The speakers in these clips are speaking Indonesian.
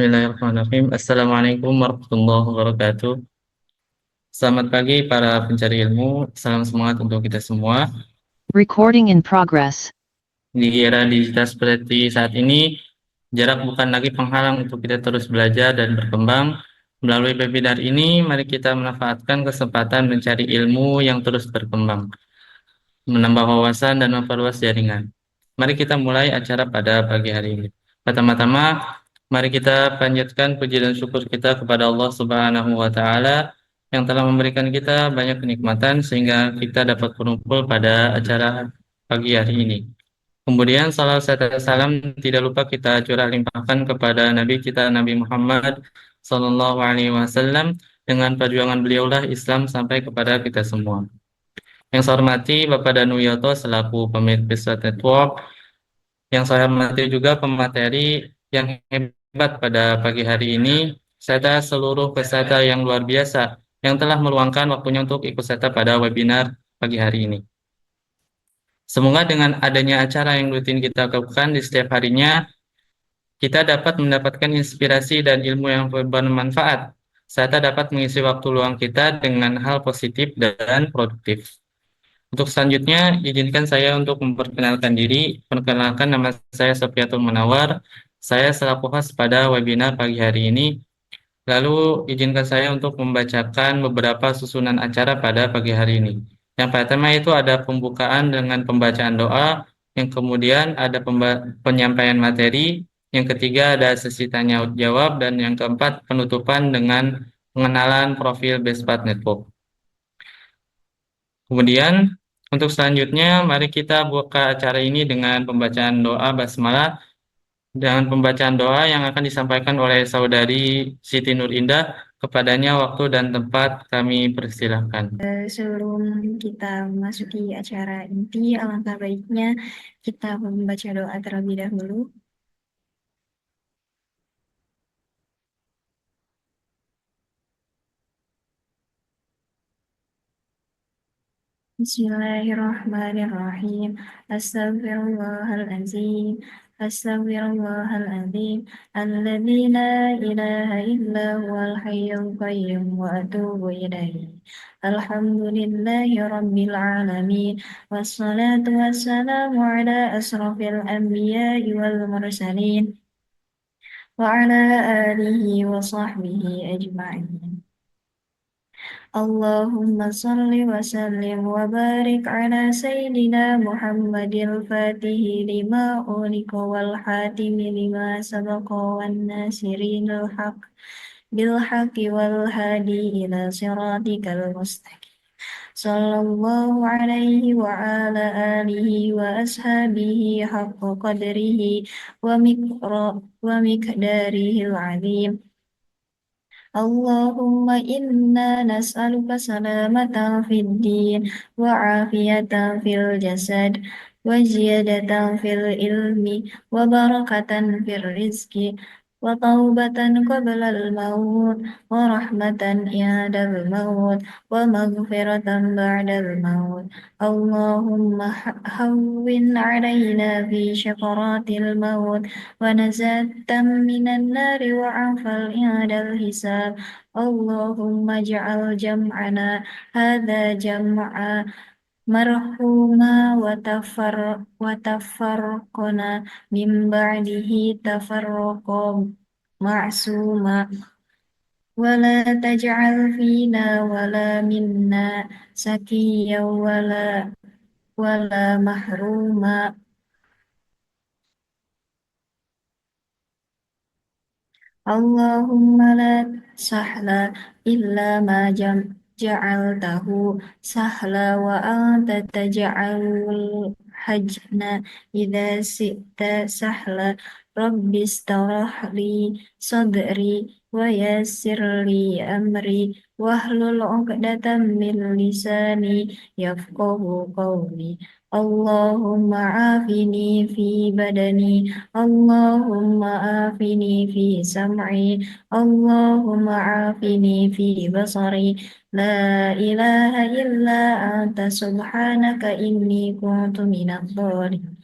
Bismillahirrahmanirrahim. Assalamualaikum warahmatullahi wabarakatuh. Selamat pagi para pencari ilmu. Salam semangat untuk kita semua. Recording in progress. Di era digital seperti saat ini, jarak bukan lagi penghalang untuk kita terus belajar dan berkembang. Melalui webinar ini, mari kita memanfaatkan kesempatan mencari ilmu yang terus berkembang, menambah wawasan dan memperluas jaringan. Mari kita mulai acara pada pagi hari ini. Pertama-tama, mari kita panjatkan puji dan syukur kita kepada Allah Subhanahu wa taala yang telah memberikan kita banyak kenikmatan sehingga kita dapat berkumpul pada acara pagi hari ini. Kemudian salam serta salam tidak lupa kita curah limpahkan kepada Nabi kita Nabi Muhammad Sallallahu Alaihi Wasallam, dengan perjuangan beliaulah Islam sampai kepada kita semua. Yang saya hormati Bapak Danu Yoto selaku pemilik Bisrat Network, yang saya hormati juga pemateri yang hebat pada pagi hari ini, serta seluruh peserta yang luar biasa yang telah meluangkan waktunya untuk ikut serta pada webinar pagi hari ini. Semoga dengan adanya acara yang rutin kita lakukan di setiap harinya, kita dapat mendapatkan inspirasi dan ilmu yang bermanfaat, serta dapat mengisi waktu luang kita dengan hal positif dan produktif. Untuk selanjutnya, izinkan saya untuk memperkenalkan diri. Perkenalkan, nama saya Sofiatul Munawar. Saya selaku host pada webinar pagi hari ini. Lalu, izinkan saya untuk membacakan beberapa susunan acara pada pagi hari ini. Yang pertama itu ada pembukaan dengan pembacaan doa, yang kemudian ada penyampaian materi, yang ketiga ada sesi tanya jawab, dan yang keempat penutupan dengan pengenalan profil Bespat Network. Kemudian untuk selanjutnya mari kita buka acara ini dengan pembacaan doa basmalah, dengan pembacaan doa yang akan disampaikan oleh saudari Siti Nur Indah. Kepadanya waktu dan tempat kami persilahkan. Sebelum kita memasuki acara inti, alangkah baiknya kita membaca doa terlebih dahulu. Bismillahirrahmanirrahim. Astaghfirullahaladzim. Astaghfirullahaladzim. Alladzi la ilaha illa huwal hayyul qayyum wa atubu ilaihi. Alhamdulillahi rabbil alamin. Wassalatu wassalamu ala asrafil anbiya'i wal mursalin. Wa ala alihi wa sahbihi ajma'in. Allahumma salli wa sallim wa barik ala sayyidina Muhammadil fatihi lima uliqa wal hatimi lima sabaqa wan nasirinil haq bil haqqi wal hadi ila siratikal mustaqim. Sallallahu alaihi wa ala alihi wa ashabihi haqqa qadrihi wa miqdarihil azim. Allahumma inna nas'aluka salamatan fid din wa afiyatan fil jasad wa ziyadatan fil ilmi wa barakatan fil rizki wa taubatan qabla al maut wa rahmatan i'adal maut wa maghfiratan ba'dal maut. Allahumma hawwin alaina fi syakaratil maut wa nazatan minan nari wa afal i'adal hisab. Allahumma ja'al jam'ana hadha jam'a marhuma wa tafarqana min ba'dihi tafarruqa ma'suma wa la taj'al fina wa la minna sakiyya wa la mahruma. Allahumma la sahla illa ma ja'altahu sahla wa anta taj'alul hajna idza si'ta sahla. Rabbi istarah li sadri wa yassir li amri wahlul 'uqdatam min lisani yafqahu qawli. Allahumma afini fi badani. Allahumma afini fi sam'i. Allahumma afini fi basari. La ilaha illa anta subhanaka inni kuntu minadh dhalimin.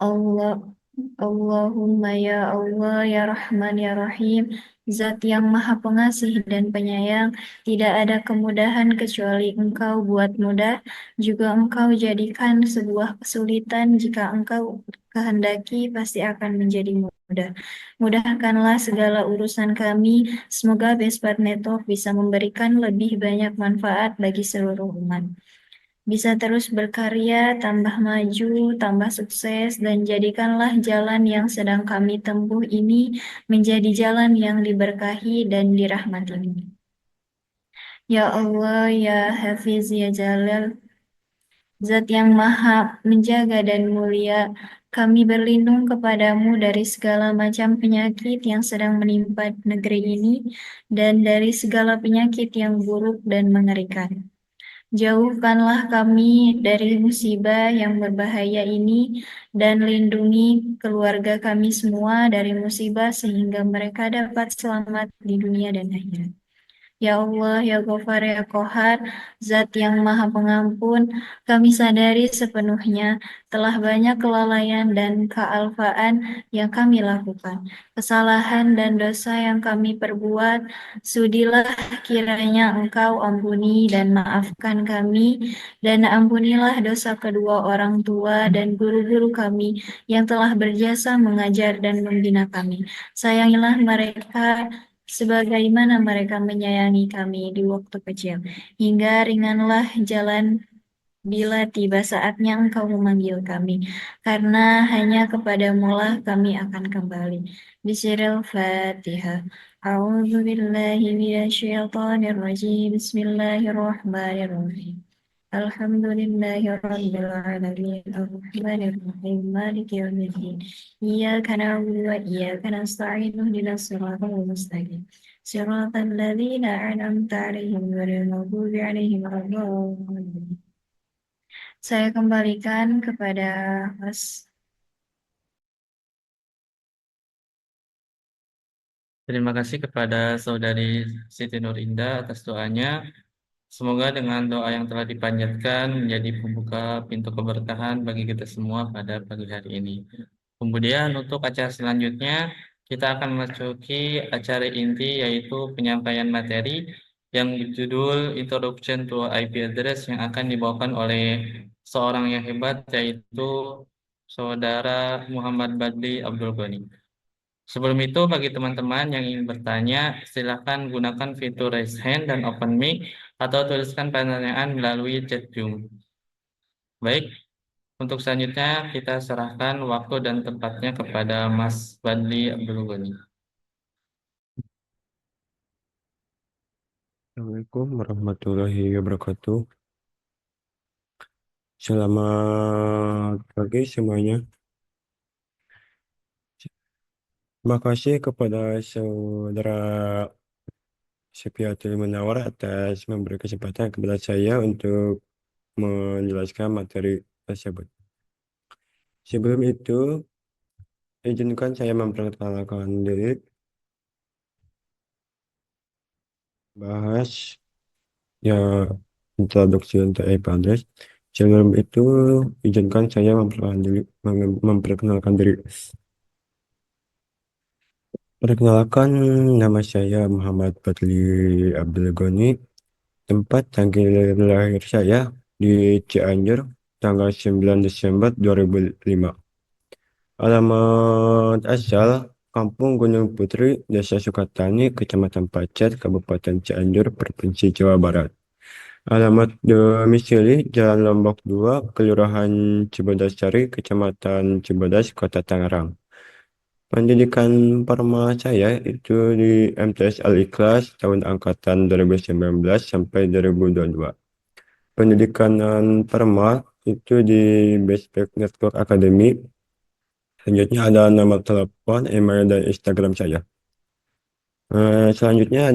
Allah Allahumma ya Allah ya Rahman ya Rahim, Zat yang Maha Pengasih dan Penyayang, tidak ada kemudahan kecuali Engkau buat mudah, juga Engkau jadikan sebuah kesulitan jika Engkau kehendaki pasti akan menjadi mudah. Mudahkanlah segala urusan kami, semoga Bespat Network bisa memberikan lebih banyak manfaat bagi seluruh umat. Bisa terus berkarya, tambah maju, tambah sukses, dan jadikanlah jalan yang sedang kami tempuh ini menjadi jalan yang diberkahi dan dirahmati. Ya Allah, ya Hafiz, ya Jalal, Zat yang maha menjaga dan mulia, kami berlindung kepadamu dari segala macam penyakit yang sedang menimpa negeri ini dan dari segala penyakit yang buruk dan mengerikan. Jauhkanlah kami dari musibah yang berbahaya ini dan lindungi keluarga kami semua dari musibah sehingga mereka dapat selamat di dunia dan akhirat. Ya Allah, ya Ghafar, ya Qahar, Zat yang Maha Pengampun, kami sadari sepenuhnya telah banyak kelalaian dan kealfaan yang kami lakukan, kesalahan dan dosa yang kami perbuat. Sudilah kiranya Engkau ampuni dan maafkan kami, dan ampunilah dosa kedua orang tua dan guru-guru kami yang telah berjasa mengajar dan membina kami. Sayangilah mereka sebagaimana mereka menyayangi kami di waktu kecil, hingga ringanlah jalan bila tiba saatnya Engkau memanggil kami, karena hanya kepadamu lah kami akan kembali. Bismillahirrahmanirrahim. Fatihah. A'udzu billahi minasyaitonir rajim. Bismillahirrahmanirrahim. Alhamdulillahirabbil alamin. Arrahmanir rahim. Maliki yaumiddin. Iyyaka na'budu wa iyyaka nasta'in. Ihdinas siratal mustaqim. Siratal ladzina an'amta 'alaihim ghairil maghdubi 'alaihim waladdallin. Saya kembalikan kepada Mas. Terima kasih kepada Saudari Siti Nur Indah atas doanya. Semoga dengan doa yang telah dipanjatkan menjadi pembuka pintu keberkahan bagi kita semua pada pagi hari ini. Kemudian untuk acara selanjutnya, kita akan memasuki acara inti yaitu penyampaian materi yang berjudul Introduction to IP Address yang akan dibawakan oleh seorang yang hebat yaitu Saudara Muhammad Badli Abdul Ghani. Sebelum itu, bagi teman-teman yang ingin bertanya, silakan gunakan fitur raise hand dan open mic atau tuliskan pertanyaan melalui chat Zoom. Baik, untuk selanjutnya kita serahkan waktu dan tempatnya kepada Mas Badli Abdul Ghani. Assalamualaikum warahmatullahi wabarakatuh. Selamat pagi semuanya. Terima kasih kepada Saudara Sepiatul Munawar atas memberi kesempatan kepada saya untuk menjelaskan materi tersebut. Sebelum itu, izinkan saya memperkenalkan diri, bahas ya introduksi untuk IP address. Sebelum itu, izinkan saya memperkenalkan diri. Perkenalkan, nama saya Muhammad Badli Abdul Ghani. Tempat tanggal lahir saya di Cianjur, tanggal 9 Desember 2005. Alamat asal, Kampung Gunung Putri, Desa Sukatani, Kecamatan Pacet, Kabupaten Cianjur, Provinsi Jawa Barat. Alamat domisili, Jalan Lombok 2, Kelurahan Cibodas Sari, Kecamatan Cibodas, Kota Tangerang. Pendidikan formal saya itu di MTS Al-Ikhlas tahun angkatan 2019 sampai 2022. Pendidikan formal itu di Bestpack Network Academy. Selanjutnya ada nama telepon, email, dan Instagram saya. Selanjutnya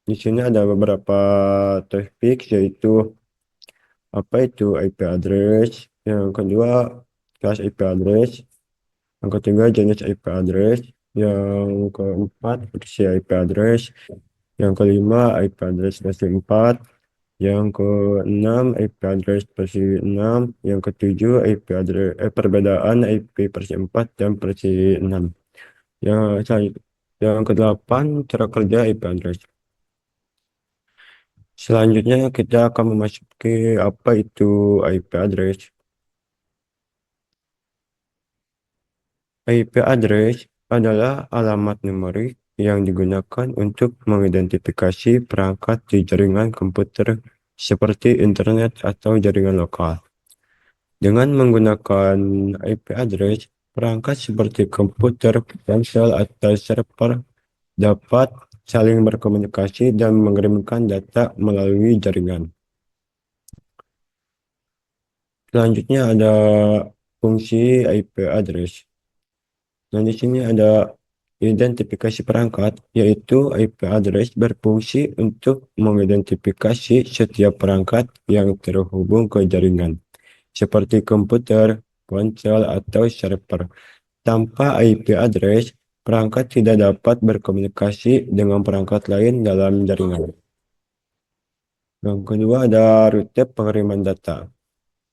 di sini ada beberapa topik, yaitu apa itu IP address, yang kedua kelas IP address, yang ketiga jenis IP address, yang keempat versi IP address, yang kelima IP address versi 4, Yang keenam IP address versi 6, yang ketujuh IP address perbedaan IP versi 4 dan versi 6. Yang kedelapan cara kerja IP address. Selanjutnya kita akan memasuki apa itu IP address. IP address adalah alamat numerik yang digunakan untuk mengidentifikasi perangkat di jaringan komputer seperti internet atau jaringan lokal. Dengan menggunakan IP address, perangkat seperti komputer, ponsel, atau server dapat saling berkomunikasi dan mengirimkan data melalui jaringan. Selanjutnya ada fungsi IP address. Nah, di sini ada identifikasi perangkat, yaitu IP address berfungsi untuk mengidentifikasi setiap perangkat yang terhubung ke jaringan, seperti komputer, ponsel, atau server. Tanpa IP address, perangkat tidak dapat berkomunikasi dengan perangkat lain dalam jaringan. Yang kedua ada rute pengiriman data,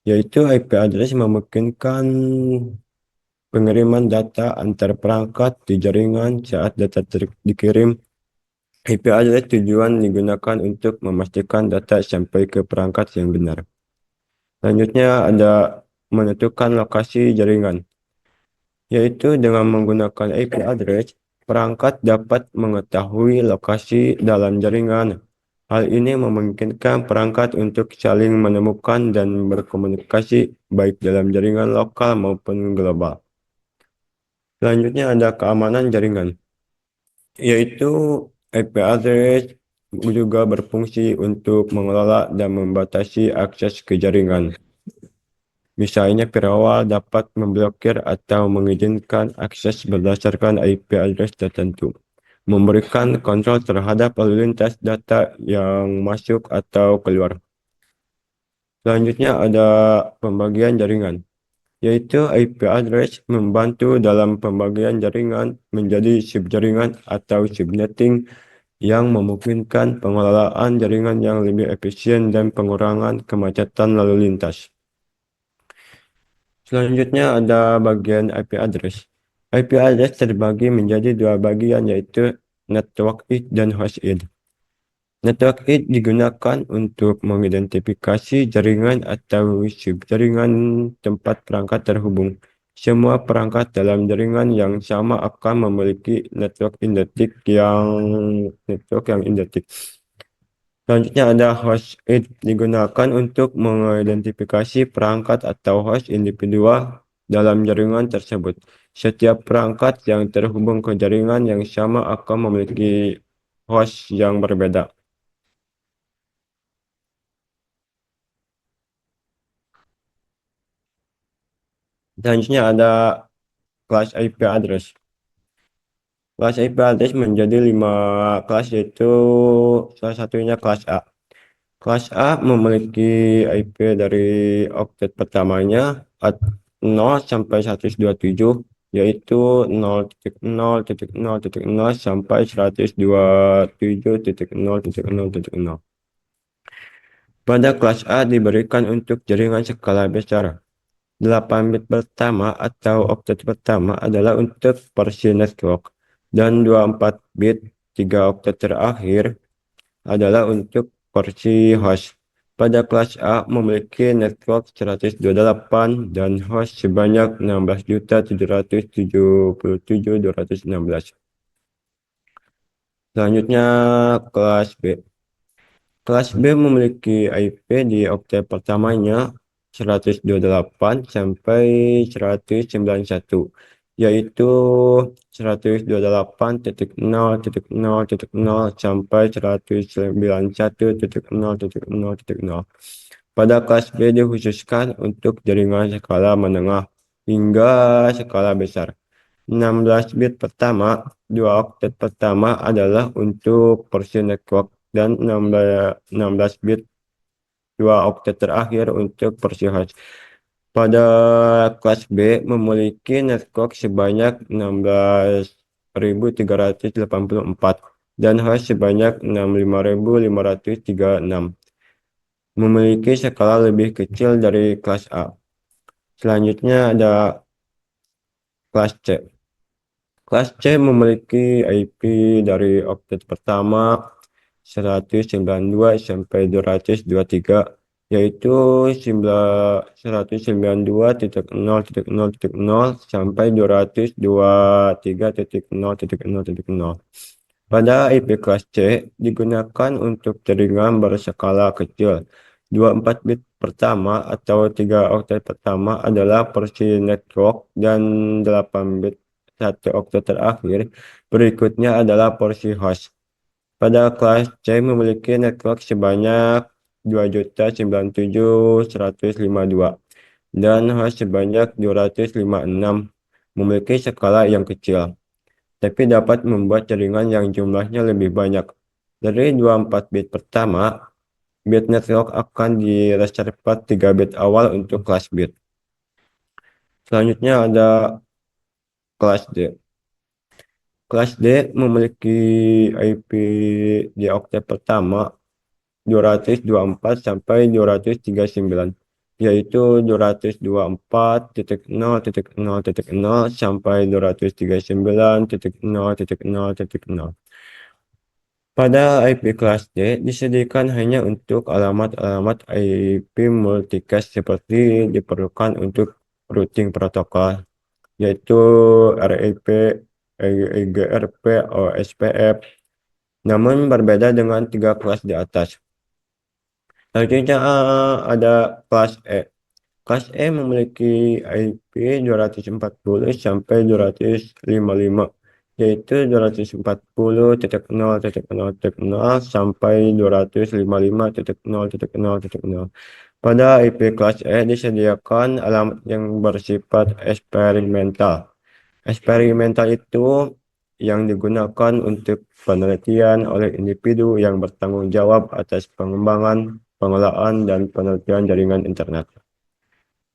yaitu IP address memungkinkan pengiriman data antar perangkat di jaringan saat data dikirim. IP address tujuan digunakan untuk memastikan data sampai ke perangkat yang benar. Selanjutnya ada menentukan lokasi jaringan, yaitu dengan menggunakan IP address, perangkat dapat mengetahui lokasi dalam jaringan. Hal ini memungkinkan perangkat untuk saling menemukan dan berkomunikasi baik dalam jaringan lokal maupun global. Selanjutnya ada keamanan jaringan, yaitu IP address juga berfungsi untuk mengelola dan membatasi akses ke jaringan. Misalnya, firewall dapat memblokir atau mengizinkan akses berdasarkan IP address tertentu, memberikan kontrol terhadap lalu lintas data yang masuk atau keluar. Selanjutnya ada pembagian jaringan, yaitu IP address membantu dalam pembagian jaringan menjadi subjaringan atau subnetting yang memungkinkan pengelolaan jaringan yang lebih efisien dan pengurangan kemacetan lalu lintas. Selanjutnya ada bagian IP address. IP address terbagi menjadi dua bagian, yaitu network id dan host id. Network id digunakan untuk mengidentifikasi jaringan atau subjaringan tempat perangkat terhubung. Semua perangkat dalam jaringan yang sama akan memiliki network yang identik. Selanjutnya ada host id digunakan untuk mengidentifikasi perangkat atau host individual dalam jaringan tersebut. Setiap perangkat yang terhubung ke jaringan yang sama akan memiliki host yang berbeda. Selanjutnya ada kelas IP address. Kelas IP address menjadi 5 kelas, yaitu salah satunya kelas A. Kelas A memiliki IP dari oktet pertamanya 0 sampai 127, yaitu 0.0.0.0 sampai 127.0.0.0. Pada kelas A diberikan untuk jaringan skala besar. 8 bit pertama atau oktet pertama adalah untuk versi network, dan 24 bit 3 oktet terakhir adalah untuk versi host. Pada kelas A memiliki network 128 dan host sebanyak 16.777.216. Selanjutnya kelas B. Kelas B memiliki IP di oktet pertamanya 128 sampai 191, yaitu 128.0.0.0 sampai 191.0.0.0. Pada kelas B dikhususkan untuk jaringan skala menengah hingga skala besar. 16 bit pertama, 2 oktet pertama adalah untuk versi network, dan 16 bit 2 oktet terakhir untuk versi host. Pada kelas B memiliki network sebanyak 16.384 dan host sebanyak 65.536. memiliki skala lebih kecil dari kelas A. Selanjutnya ada kelas C. Kelas C memiliki IP dari oktet pertama 192 sampai 223, yaitu 192.0.0.0 sampai 223.0.0.0. Pada IP kelas C digunakan untuk jaringan berskala kecil. 24 bit pertama atau 3 oktet pertama adalah porsi network dan 8 bit 1 oktet terakhir berikutnya adalah porsi host. Pada kelas C memiliki network sebanyak 2.097.152 dan host sebanyak 256, memiliki skala yang kecil, tapi dapat membuat jaringan yang jumlahnya lebih banyak. Dari 24 bit pertama, bit network akan direserve 3 bit awal untuk kelas bit. Selanjutnya ada kelas D. Kelas D memiliki IP di oktet pertama 224 sampai 239, yaitu 224.0.0.0 sampai 239.0.0.0. Pada IP kelas D disediakan hanya untuk alamat-alamat IP multicast seperti diperlukan untuk routing protokol, yaitu RIP, EGRP, OSPF, namun berbeda dengan 3 kelas di atas. Selanjutnya ada kelas E. Kelas E memiliki IP 240 sampai 255, yaitu 240.0.0.0 sampai 255.0.0.0. Pada IP kelas E disediakan alamat yang bersifat eksperimental. Eksperimental itu yang digunakan untuk penelitian oleh individu yang bertanggung jawab atas pengembangan, pengelolaan, dan penelitian jaringan internet.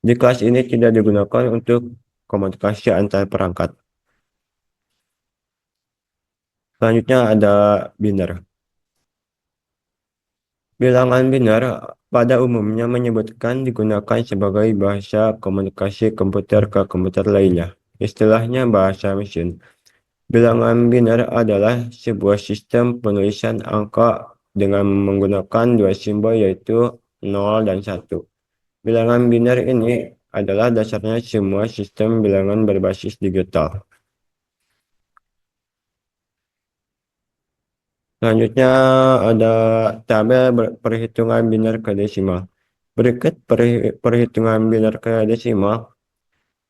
Di kelas ini tidak digunakan untuk komunikasi antar perangkat. Selanjutnya ada biner. Bilangan biner pada umumnya menyebutkan digunakan sebagai bahasa komunikasi komputer ke komputer lainnya. Istilahnya bahasa mesin. Bilangan biner adalah sebuah sistem penulisan angka dengan menggunakan dua simbol yaitu 0 dan 1. Bilangan biner ini adalah dasarnya semua sistem bilangan berbasis digital. Selanjutnya ada tabel perhitungan biner ke desimal. Berikut perhitungan biner ke desimal.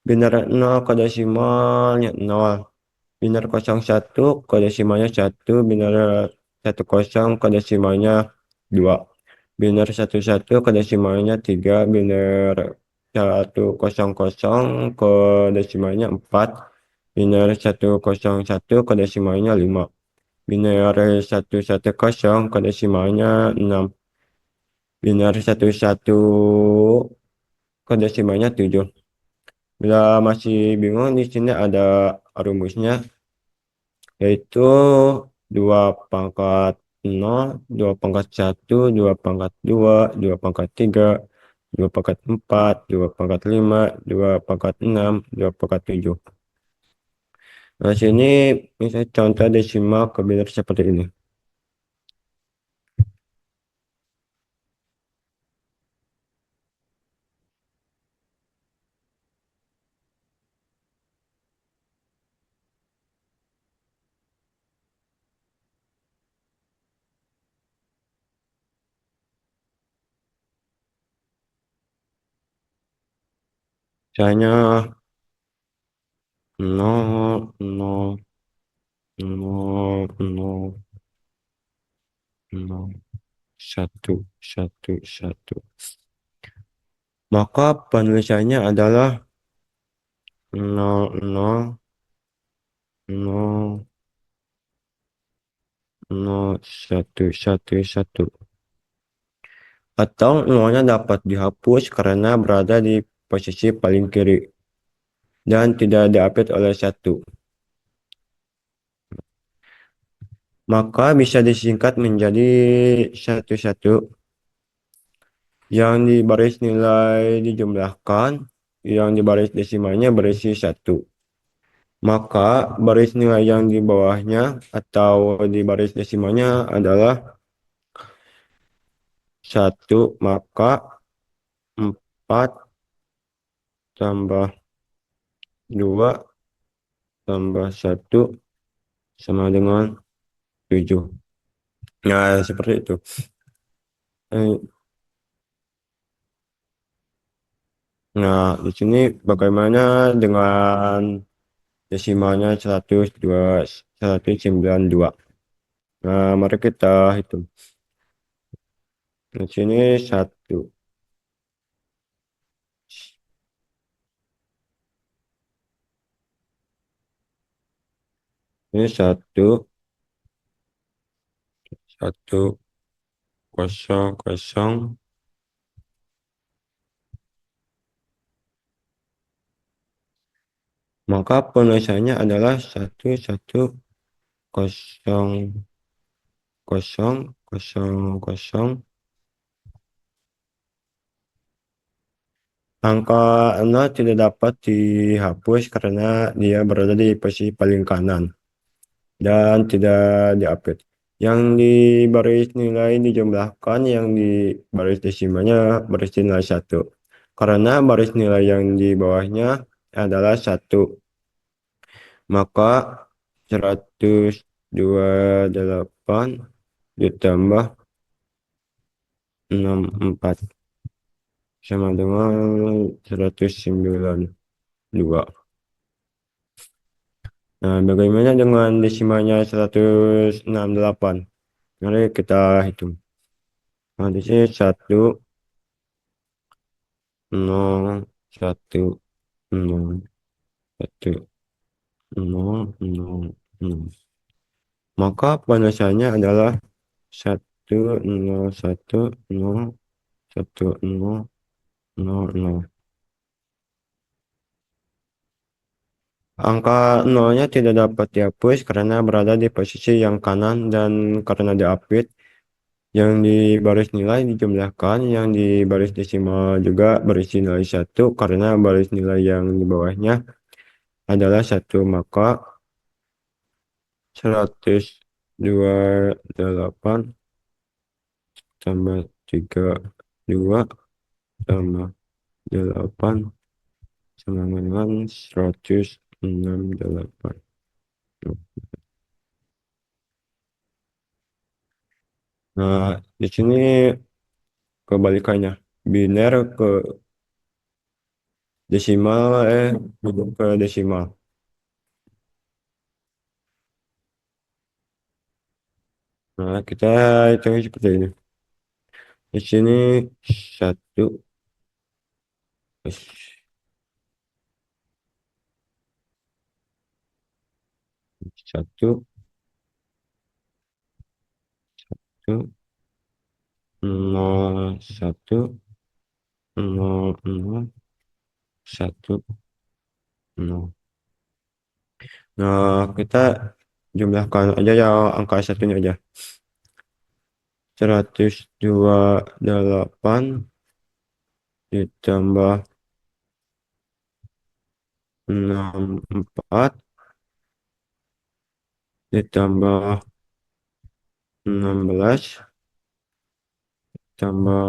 Biner 0 ke desimalnya 0. Biner 01 ke desimalnya 1. Biner 10 ke desimalnya 2. Biner 11 ke desimalnya 3. Biner 100 ke desimalnya 4. Biner 101 ke desimalnya 5. Biner 110 ke desimalnya 6. Biner 11 ke desimalnya 7. Bila masih bingung, di sini ada rumusnya, yaitu 2 pangkat 0, 2 pangkat 1, 2 pangkat 2, 2 pangkat 3, 2 pangkat 4, 2 pangkat 5, 2 pangkat 6, 2 pangkat 7. Nah, sini misalnya contoh desimal ke biner seperti ini. Misalnya 0, 0, 0, 0, 0, 1, 1, 1. Maka penulisannya adalah 0, 0, 0, 0, 1, 1, 1. Atau nolnya dapat dihapus karena berada di posisi paling kiri dan tidak diupdate oleh 1. Maka bisa disingkat menjadi 11. Yang di baris nilai dijumlahkan, yang di baris desimalnya berisi 1. Maka baris nilai yang di bawahnya atau di baris desimalnya adalah 1, maka 4 tambah 2 tambah 1 sama dengan 7. Nah, seperti itu. Eh, Nah, di sini bagaimana dengan desimalnya 192. Nah, mari kita hitung. Di sini 1. Ini 1, 1, 0, 0. Maka penulisannya adalah 1, 1, 0, 0, 0, 0. Angka 0 tidak dapat dihapus karena dia berada di posisi paling kanan dan tidak diupdate. Yang di baris nilai dijumlahkan, yang di baris desimalnya berisi nilai 1. Karena baris nilai yang di bawahnya adalah 1. Maka 128 ditambah 64 sama dengan 192. Nah, bagaimana dengan desimalnya 168? Mari kita hitung. Nah, di sini 1, 0, 1, 0, 1, 0, 0, 0. Maka penulisannya adalah 1, 0, 1, 0, 1, 0, 0, 0. Angka nolnya tidak dapat dihapus karena berada di posisi yang kanan dan karena diapit. Yang di baris nilai dijumlahkan, yang di baris desimal juga berisi nilai 1 karena baris nilai yang di bawahnya adalah 1. Maka 128 tambah 32 tambah 8 sama dengan 168. Nah, di sini kebalikannya. Biner ke desimal, ke desimal. Nah, kita hitung seperti ini. Di sini 1, 1, 0, 1, 0, 0, 1, 0. Nah, kita jumlahkan aja ya angka satunya aja. 128 ditambah 64 ditambah 16 tambah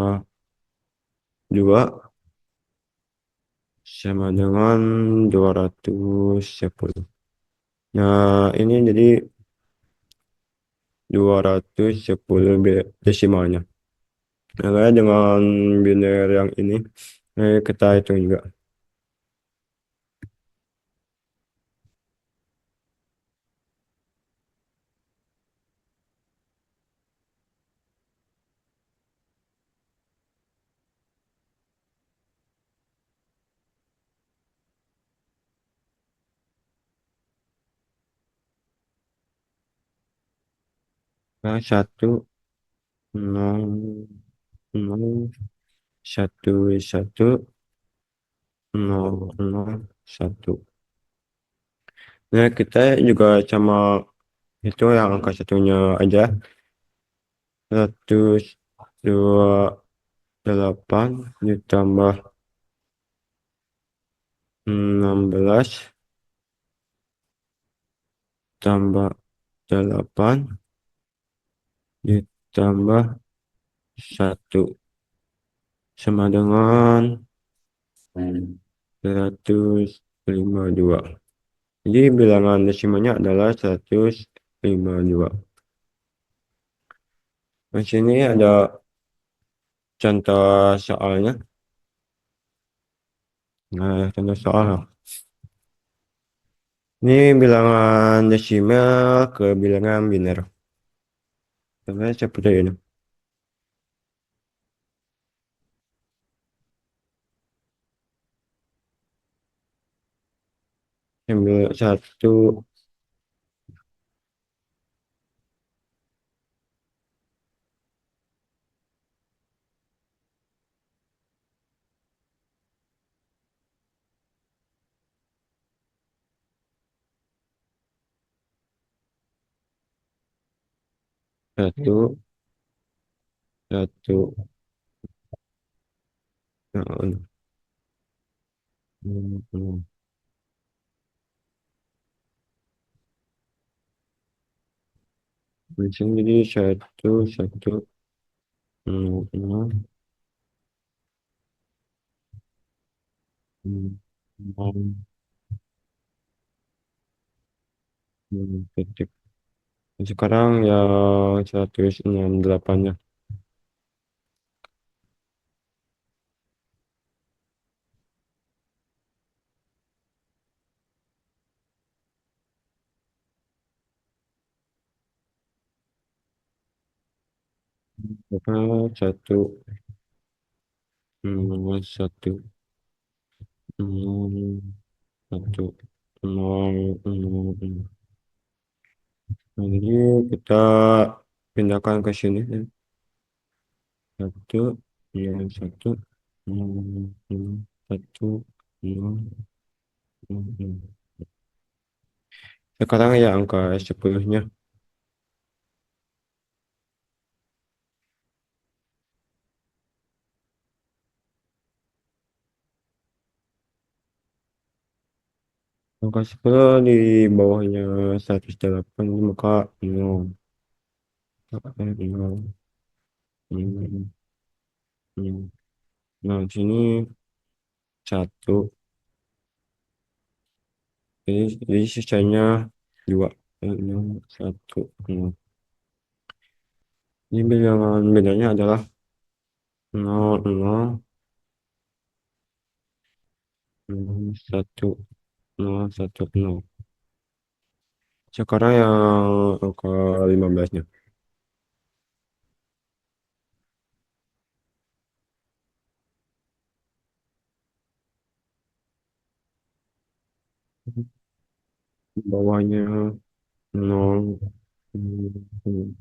2 sama dengan 210. Nah, ini jadi 210 desimalnya. Nah, dengan biner yang ini, kita hitung juga. Nah, 1, 0, 0, 1, 1, 0, 0, 1. Nah, kita juga sama itu yang angka satunya aja. 128 delapan ditambah 16 tambah 8 ditambah 1 sama dengan 152. Jadi bilangan desimalnya adalah 152. Di sini ada contoh soalnya. Nah, contoh soal. Ini bilangan desimal ke bilangan biner. Contohnya seperti ini. Ambil 1, 1. Nah, hmm, hmm. Di sini jadi 1, 1, 0, 0, 0, titik. Sekarang yang 168-nya. Satu, 1, 0, 1, 0, 0, 0. Nah, jadi kita pindahkan ke sini. 1, 0, 1, 0, 0, 1, 0, 0, 0. Sekarang ya angka 10-nya. Angka 10 di bawahnya 108 maka 0. 0, 0, 0. Nah, di sini 1. Jadi sisanya 2. 0, 1, 0. Ini bilangan bedanya adalah 0, 0, 1, 0, 1, 0. Sekarang yang angka 15-nya. Bawahnya 0, 0,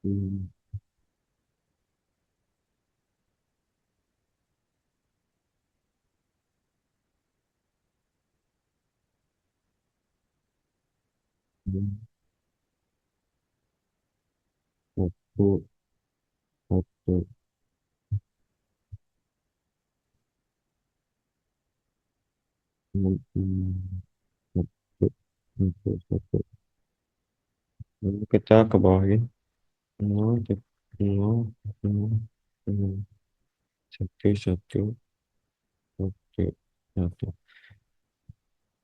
0. Satu, satu, satu, satu, satu. Lalu kita ke bawahin 0, 0, 0, 0, 1, 1, 1, 1.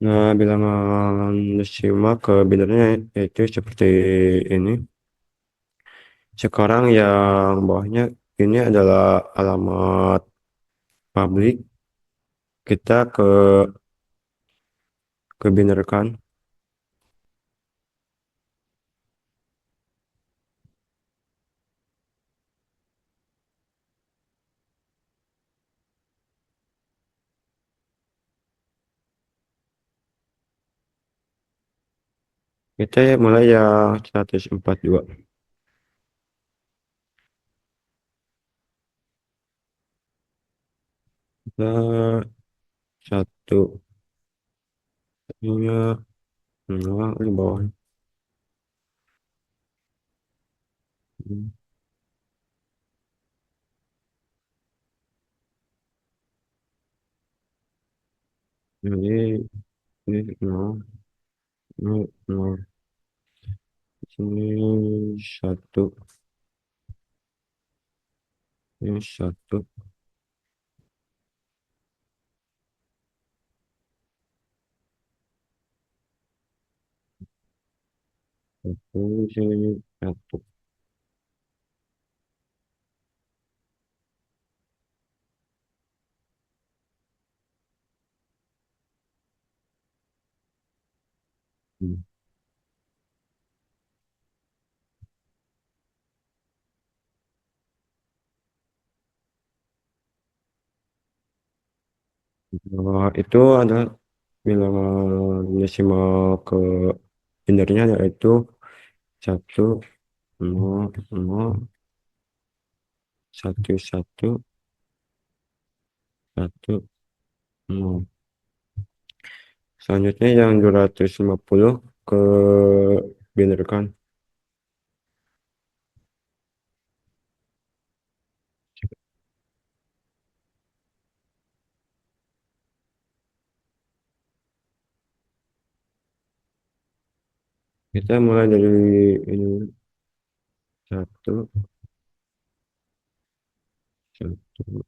Nah, bilangan desimal ke binarnya yaitu seperti ini. Sekarang yang bawahnya ini adalah alamat publik. Kita ke binarkan. Kita mulai yang 142. Kita satu nya di bawah. Hmm. Jadi ini nol, nol, nol. Di sini satu, ini satu, satu, di sini satu. Hmm. Itu adalah bilangan desimal ke binarnya yaitu satu, nol, nol, satu, satu, satu, nol. Selanjutnya yang 250 ke binarkan. Kita mulai dari ini satu, satu,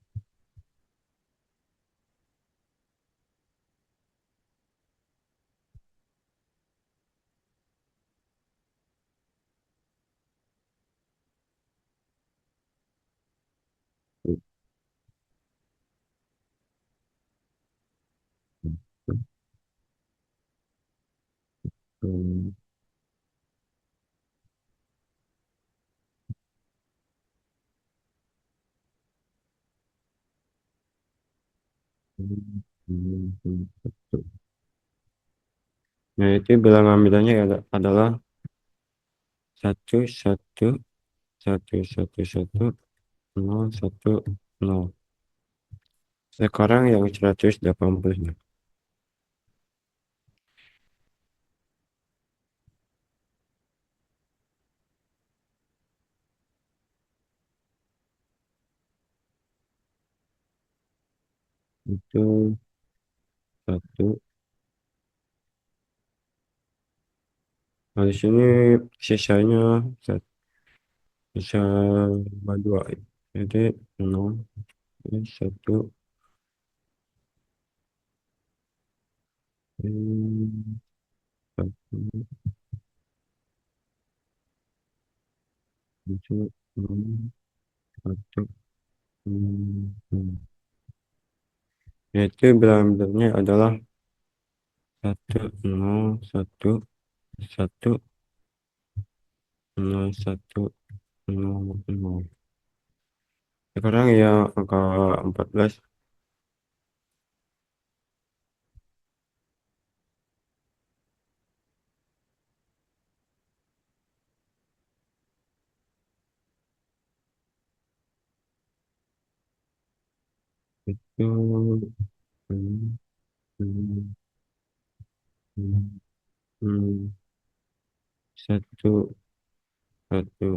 satu, satu. Nah, itu bilangan ambilannya adalah satu, satu, satu, satu, satu, nol, satu, nol. Sekarang yang 180. Itu satu. Nah, di sini sisanya sisa dua. Jadi nol, ini satu, ini satu, itu, nol, satu, hmm. Yaitu bilangan-bilangnya adalah satu, nol, satu, satu, nol, satu, nol, nol. Sekarang yang angka 14 itu hmm, hmm, hmm, hmm, satu, satu,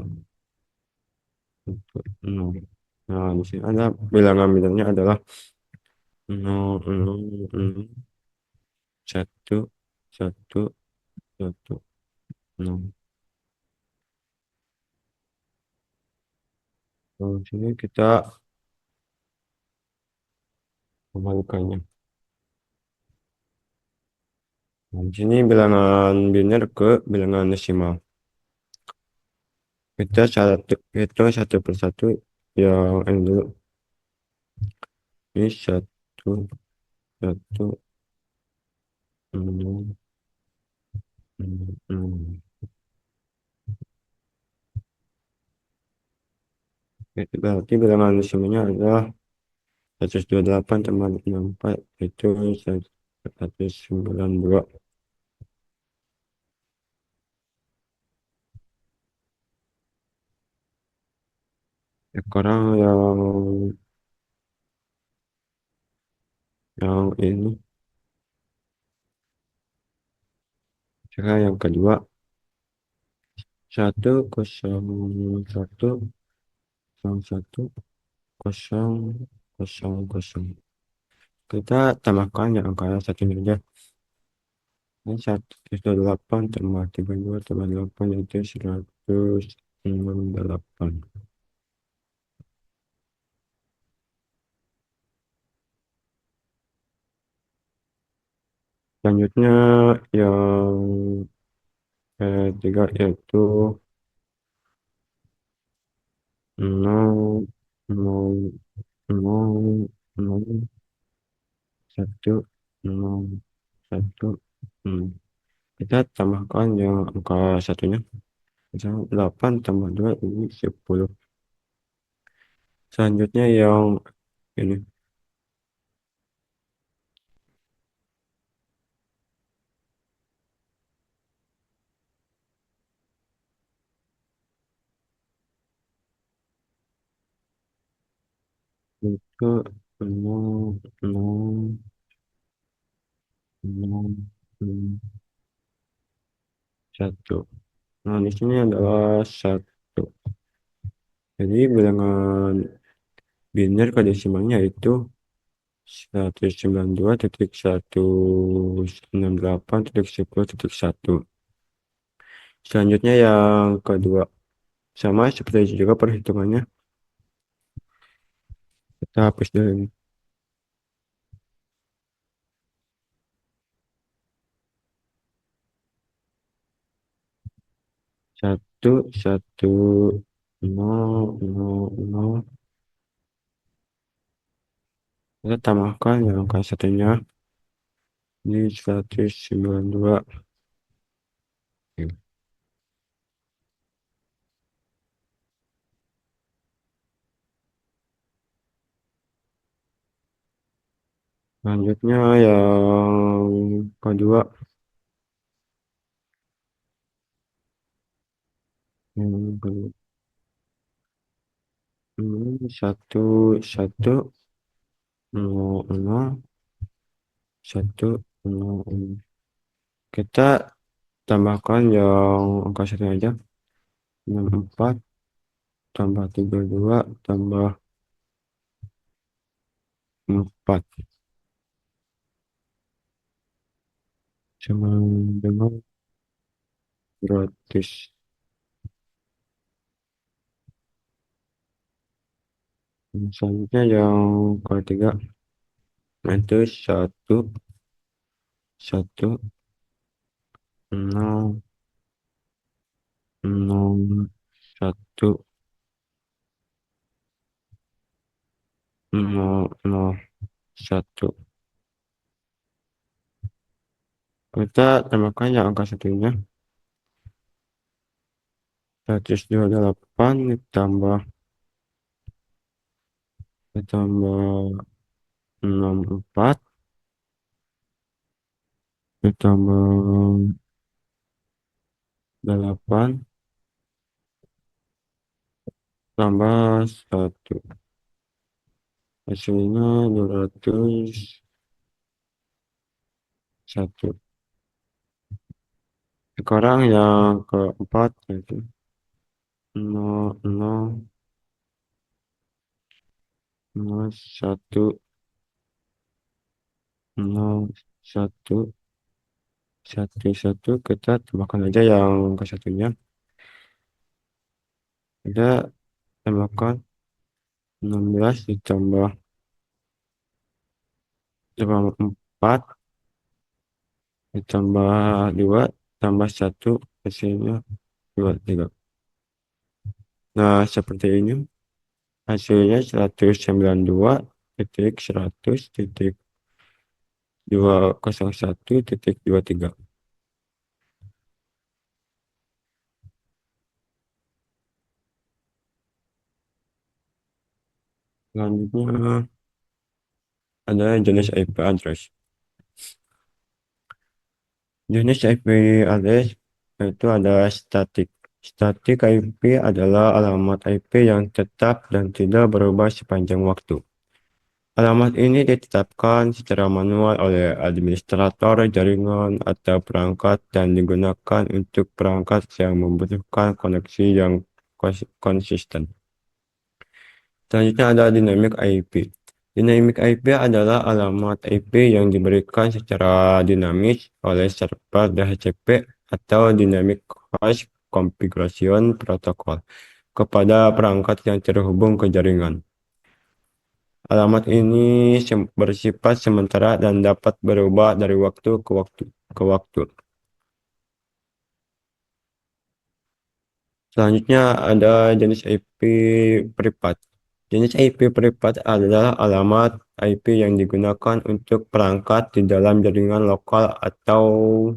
satu, nol. Nah, di sini ada bilangan-bilangnya adalah nol, nol, nol, satu, satu, satu, nol. Nah, di sini kita kembalikannya. Nah, di sini bilangan biner ke bilangan desimal. Kita hitung satu persatu yang ini dulu. Ini satu, satu, nol, nol, nol. Itu berarti bilangan desimalnya adalah 128 tambah 64 itu 192. Sekarang yang ini, sekarang yang kedua 10101 kita tambahkan yang angka satunya aja. Ini 108 tambah 32 tambah 8 yaitu 168. Selanjutnya yang ketiga yaitu 0, 0, 0, 0, 1, 0, 1, 0. Kita tambahkan yang angka satunya. Misalnya 8 tambah 2 ini 10. Selanjutnya yang ini. Itu 0, 0, 0, 1. Nah, di sini adalah 1. Jadi bilangan biner ke desimalnya itu 192.168.10.1. Selanjutnya yang kedua. Sama seperti itu juga perhitungannya. Kita hapus dulu ini. 1, 1, 0, 0, 0. Kita tambahkan yang angka satunya. Ini 192. Selanjutnya yang kedua. Yang kedua. 1, 1, 0, 0, 1, 0, 0. Kita tambahkan yang angka satunya aja. 64 tambah 32 tambah 4 sama dengan 100. Selanjutnya yang ketiga itu 1, 1, 0, 0, 1, 0, 0, 1. Kita tambahkan yang angka satunya. 128 ditambah 64 ditambah 8 tambah 1. Hasilnya 201. Sekarang yang keempat yaitu 0, 0, 0, 1, 0, 1, 1, 1. Kita tambahkan aja yang ke satunya. Kita tambahkan 16 ditambah 4 ditambah 2 tambah 1 hasilnya 23. Nah, seperti ini hasilnya 192.100.201.23. Selanjutnya ada jenis IP address. Jenis IP address itu ada static. Static IP adalah alamat IP yang tetap dan tidak berubah sepanjang waktu. Alamat ini ditetapkan secara manual oleh administrator jaringan atau perangkat dan digunakan untuk perangkat yang membutuhkan koneksi yang konsisten. Selanjutnya ada dynamic IP. Dynamic IP adalah alamat IP yang diberikan secara dinamis oleh server DHCP atau Dynamic Host Configuration Protocol kepada perangkat yang terhubung ke jaringan. Alamat ini bersifat sementara dan dapat berubah dari waktu ke waktu. Selanjutnya ada jenis IP privat. Jenis IP privat adalah alamat IP yang digunakan untuk perangkat di dalam jaringan lokal atau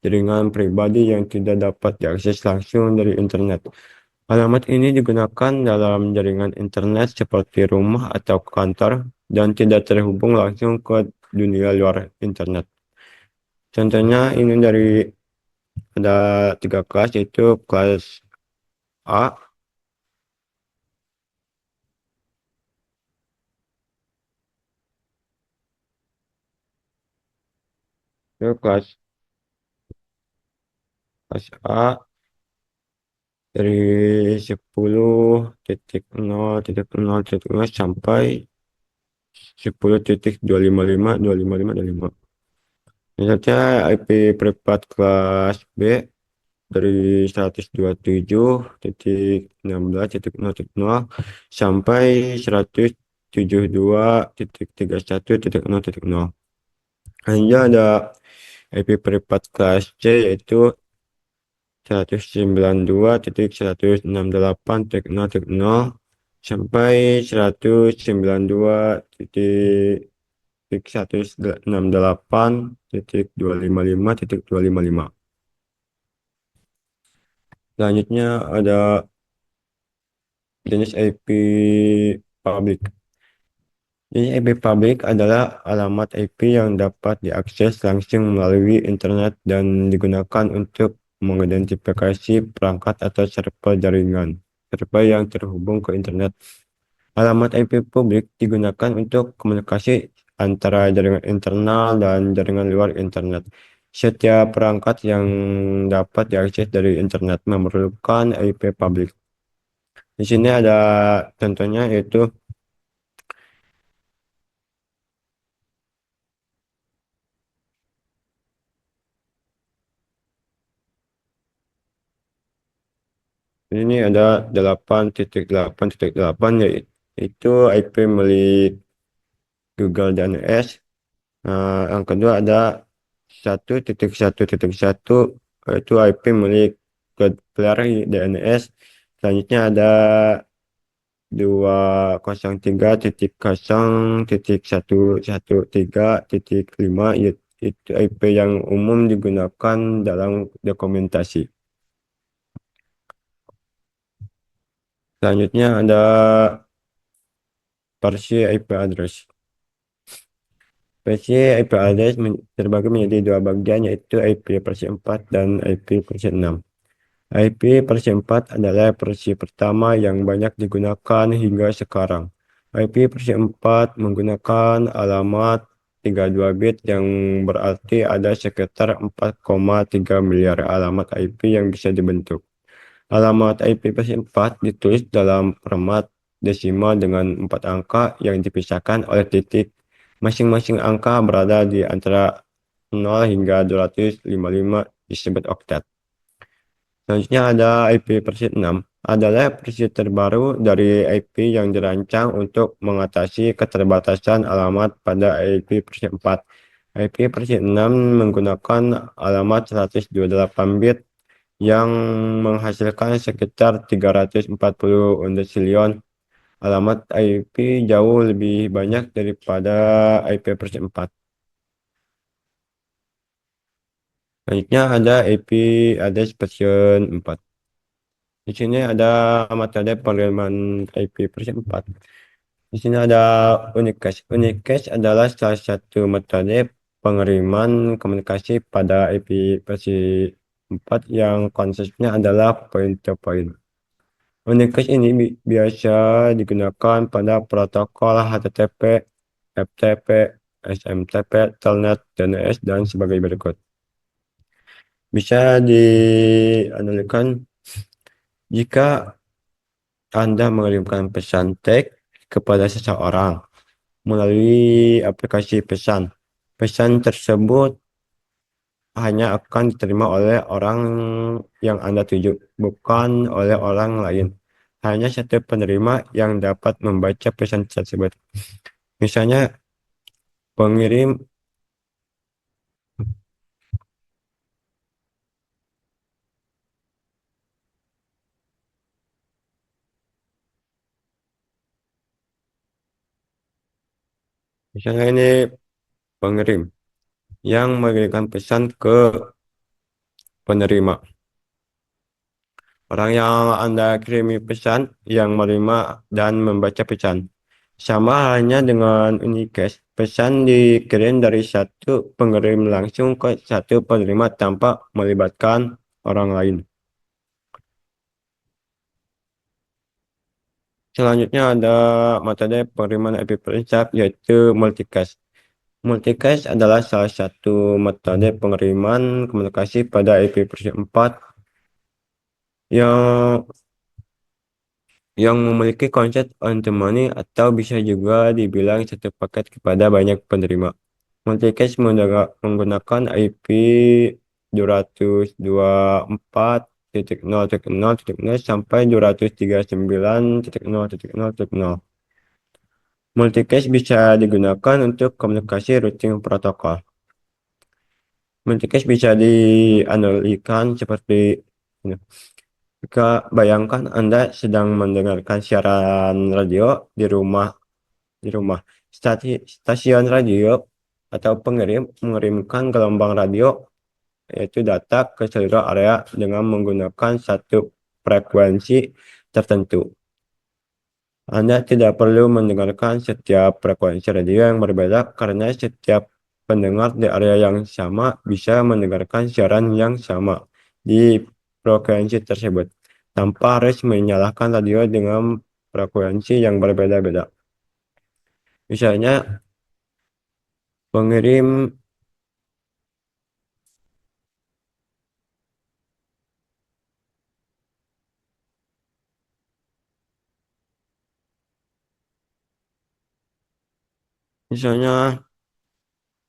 jaringan pribadi yang tidak dapat diakses langsung dari internet. Alamat ini digunakan dalam jaringan internet seperti rumah atau kantor dan tidak terhubung langsung ke dunia luar internet. Contohnya ini ada 3 kelas, yaitu kelas A, itu kelas A dari 10.0.0.0 sampai 10.255.255.25. Misalnya IP privat kelas B dari 127.16.0.0 sampai 172.31.0.0. Hanya ada IP privat kelas C, yaitu 192.168.0.0 sampai 192.168.255.255. Selanjutnya ada jenis IP public. Jenis IP public adalah alamat IP yang dapat diakses langsung melalui internet dan digunakan untuk mengidentifikasi perangkat atau server jaringan server yang terhubung ke internet. Alamat IP publik digunakan untuk komunikasi antara jaringan internal dan jaringan luar internet. Setiap perangkat yang dapat diakses dari internet memerlukan IP publik. Di sini ada contohnya, yaitu ini ada 8.8.8, yaitu IP milik Google DNS. Yang kedua ada 1.1.1, yaitu IP milik Cloudflare DNS. Selanjutnya ada 203.0.113.5, yaitu IP yang umum digunakan dalam dokumentasi. Selanjutnya ada versi IP address. Versi IP address terbagi menjadi 2 bagian, yaitu IP versi 4 dan IP versi 6. IP versi 4 adalah versi pertama yang banyak digunakan hingga sekarang. IP versi 4 menggunakan alamat 32 bit yang berarti ada sekitar 4,3 miliar alamat IP yang bisa dibentuk. Alamat IP versi 4 ditulis dalam format desimal dengan 4 angka yang dipisahkan oleh titik. Masing-masing angka berada di antara 0 hingga 255, disebut oktet. Selanjutnya ada IP versi 6, adalah versi terbaru dari IP yang dirancang untuk mengatasi keterbatasan alamat pada IP versi 4. IP versi 6 menggunakan alamat 128 bit yang menghasilkan sekitar 340 undecillion alamat IP, jauh lebih banyak daripada IP versi 4. Selanjutnya ada IP address version 4. Di sini ada metode pengiriman IP versi 4. Di sini ada unicast. Unicast adalah salah satu metode pengiriman komunikasi pada IP versi 4 yang konsepnya adalah point to point. Unicast ini biasa digunakan pada protokol HTTP FTP, SMTP, Telnet, DNS, dan sebagai berikut. Bisa dianalikan jika Anda mengirimkan pesan teks kepada seseorang melalui aplikasi pesan. Pesan tersebut hanya akan diterima oleh orang yang Anda tuju, bukan oleh orang lain. Hanya satu penerima yang dapat membaca pesan tersebut. Misalnya, pengirim misalnya ini pengirim yang mengirimkan pesan ke penerima. Orang yang Anda kirimi pesan yang menerima dan membaca pesan. Sama halnya dengan Unicast, pesan dikirim dari satu pengirim langsung ke satu penerima tanpa melibatkan orang lain. Selanjutnya ada metode pengiriman IP prinsip yaitu multicast. Multicast adalah salah satu metode pengiriman komunikasi pada IP versi 4 yang memiliki konsep on-the-money atau bisa juga dibilang satu paket kepada banyak penerima. Multicast menggunakan IP 224.0.0.0 sampai 239.0.0.0. Multicast bisa digunakan untuk komunikasi routing protokol. Multicast bisa dianalogikan seperti ini. Jika bayangkan Anda sedang mendengarkan siaran radio di rumah. Stasiun radio atau pengirim mengirimkan gelombang radio yaitu data ke seluruh area dengan menggunakan satu frekuensi tertentu. Anda tidak perlu mendengarkan setiap frekuensi radio yang berbeda karena setiap pendengar di area yang sama bisa mendengarkan siaran yang sama di frekuensi tersebut tanpa harus menyalakan radio dengan frekuensi yang berbeda-beda. Misalnya, pengirim misalnya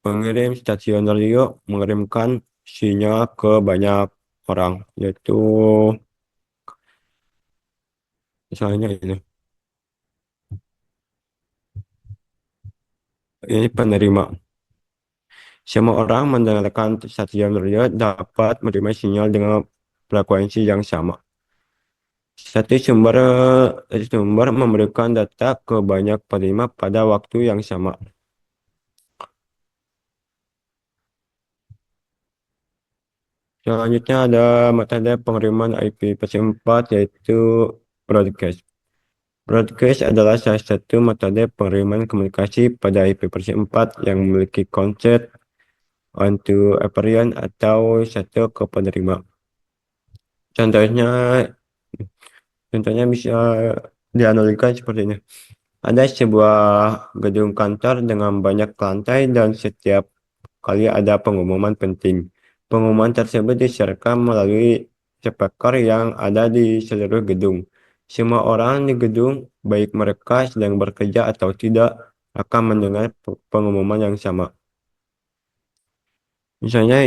pengirim stasiun radio mengirimkan sinyal ke banyak orang, yaitu misalnya ini penerima. Semua orang mendengarkan stasiun radio dapat menerima sinyal dengan frekuensi yang sama. Satu sumber memberikan data ke banyak penerima pada waktu yang sama. Selanjutnya ada metode pengiriman IPv4 yaitu broadcast. Broadcast adalah salah satu metode pengiriman komunikasi pada IPv4 yang memiliki konsep one-to-everyone atau satu ke penerima. Contohnya bisa dianalogikan seperti ini. Ada sebuah gedung kantor dengan banyak lantai dan setiap kali ada pengumuman penting. Pengumuman tersebut disiarkan melalui speaker yang ada di seluruh gedung. Semua orang di gedung, baik mereka sedang bekerja atau tidak, akan mendengar pengumuman yang sama. Misalnya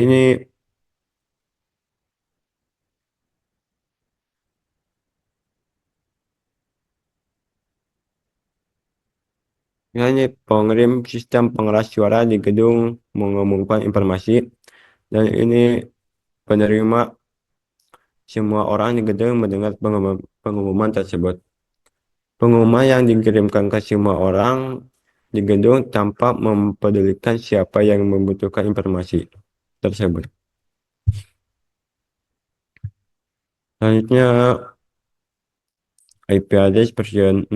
pengirim sistem pengeras suara di gedung mengumumkan informasi, dan ini penerima semua orang di gedung mendengar pengumuman tersebut. Pengumuman yang dikirimkan ke semua orang di gedung tanpa mempedulikan siapa yang membutuhkan informasi tersebut. Selanjutnya IP address versi 6.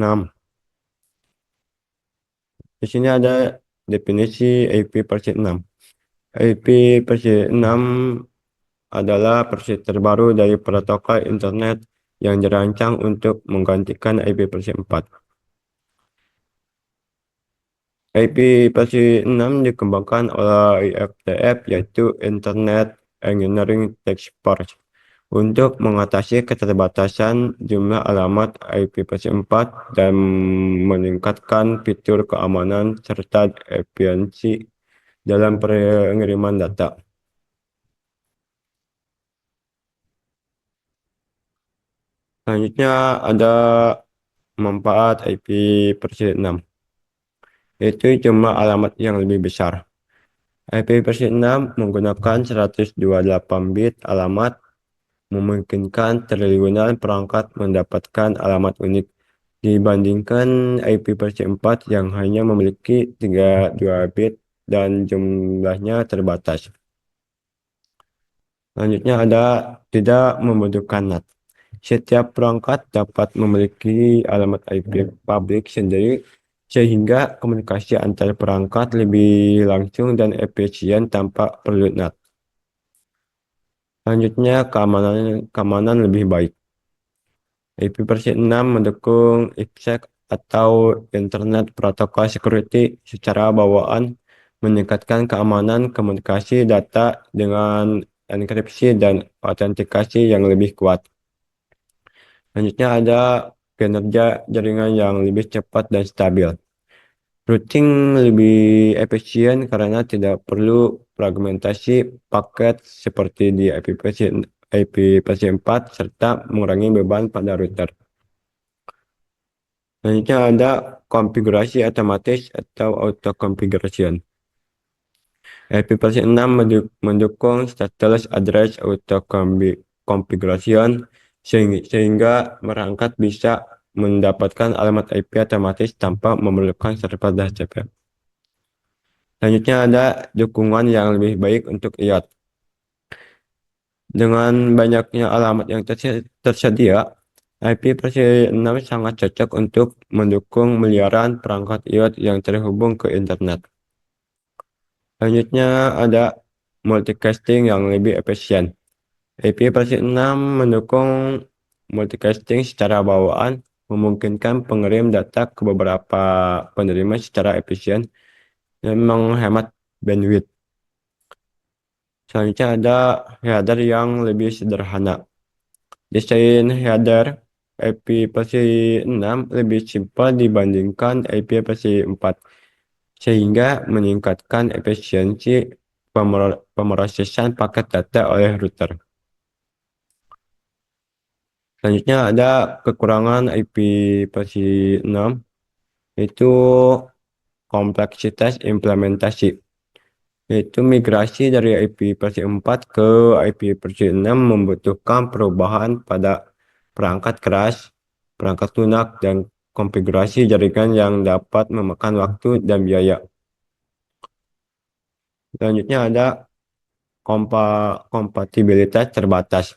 Di sini ada definisi IP versi 6. IP versi 6 adalah versi terbaru dari protokol internet yang dirancang untuk menggantikan IP versi 4. IP versi 6 dikembangkan oleh IFTF, yaitu Internet Engineering Task Force, untuk mengatasi keterbatasan jumlah alamat IP versi 4 dan meningkatkan fitur keamanan serta efisiensi dalam pengiriman data. Selanjutnya ada manfaat IP versi 6, yaitu jumlah alamat yang lebih besar. IP versi 6 menggunakan 128 bit alamat, memungkinkan triliunan perangkat mendapatkan alamat unik dibandingkan IP versi 4 yang hanya memiliki 32 bit dan jumlahnya terbatas. Selanjutnya ada tidak membutuhkan NAT. Setiap perangkat dapat memiliki alamat IP publik sendiri, sehingga komunikasi antar perangkat lebih langsung dan efisien tanpa perlu NAT. Selanjutnya keamanan lebih baik. IP versi 6 mendukung IPsec atau Internet Protocol Security secara bawaan, meningkatkan keamanan komunikasi data dengan enkripsi dan autentikasi yang lebih kuat. Selanjutnya ada kinerja jaringan yang lebih cepat dan stabil. Routing lebih efisien karena tidak perlu fragmentasi paket seperti di IP versi 4 serta mengurangi beban pada router. Selanjutnya ada konfigurasi otomatis atau auto configuration. IP versi 6 mendukung stateless address auto configuration sehingga perangkat bisa mendapatkan alamat IP otomatis tanpa memerlukan server DHCP. Selanjutnya ada dukungan yang lebih baik untuk IOT. Dengan banyaknya alamat yang tersedia, IP versi 6 sangat cocok untuk mendukung miliaran perangkat IoT yang terhubung ke internet. Selanjutnya ada multicasting yang lebih efisien. IP versi 6 mendukung multicasting secara bawaan, memungkinkan pengirim data ke beberapa penerima secara efisien dan menghemat bandwidth. Selanjutnya ada header yang lebih sederhana. Desain header IP versi 6 lebih simpel dibandingkan IP versi 4, sehingga meningkatkan efisiensi pemrosesan paket data oleh router. Selanjutnya ada kekurangan IP versi 6, yaitu kompleksitas implementasi, yaitu migrasi dari IP versi 4 ke IP versi 6 membutuhkan perubahan pada perangkat keras, perangkat lunak, dan konfigurasi jaringan yang dapat memakan waktu dan biaya. Selanjutnya ada kompatibilitas terbatas.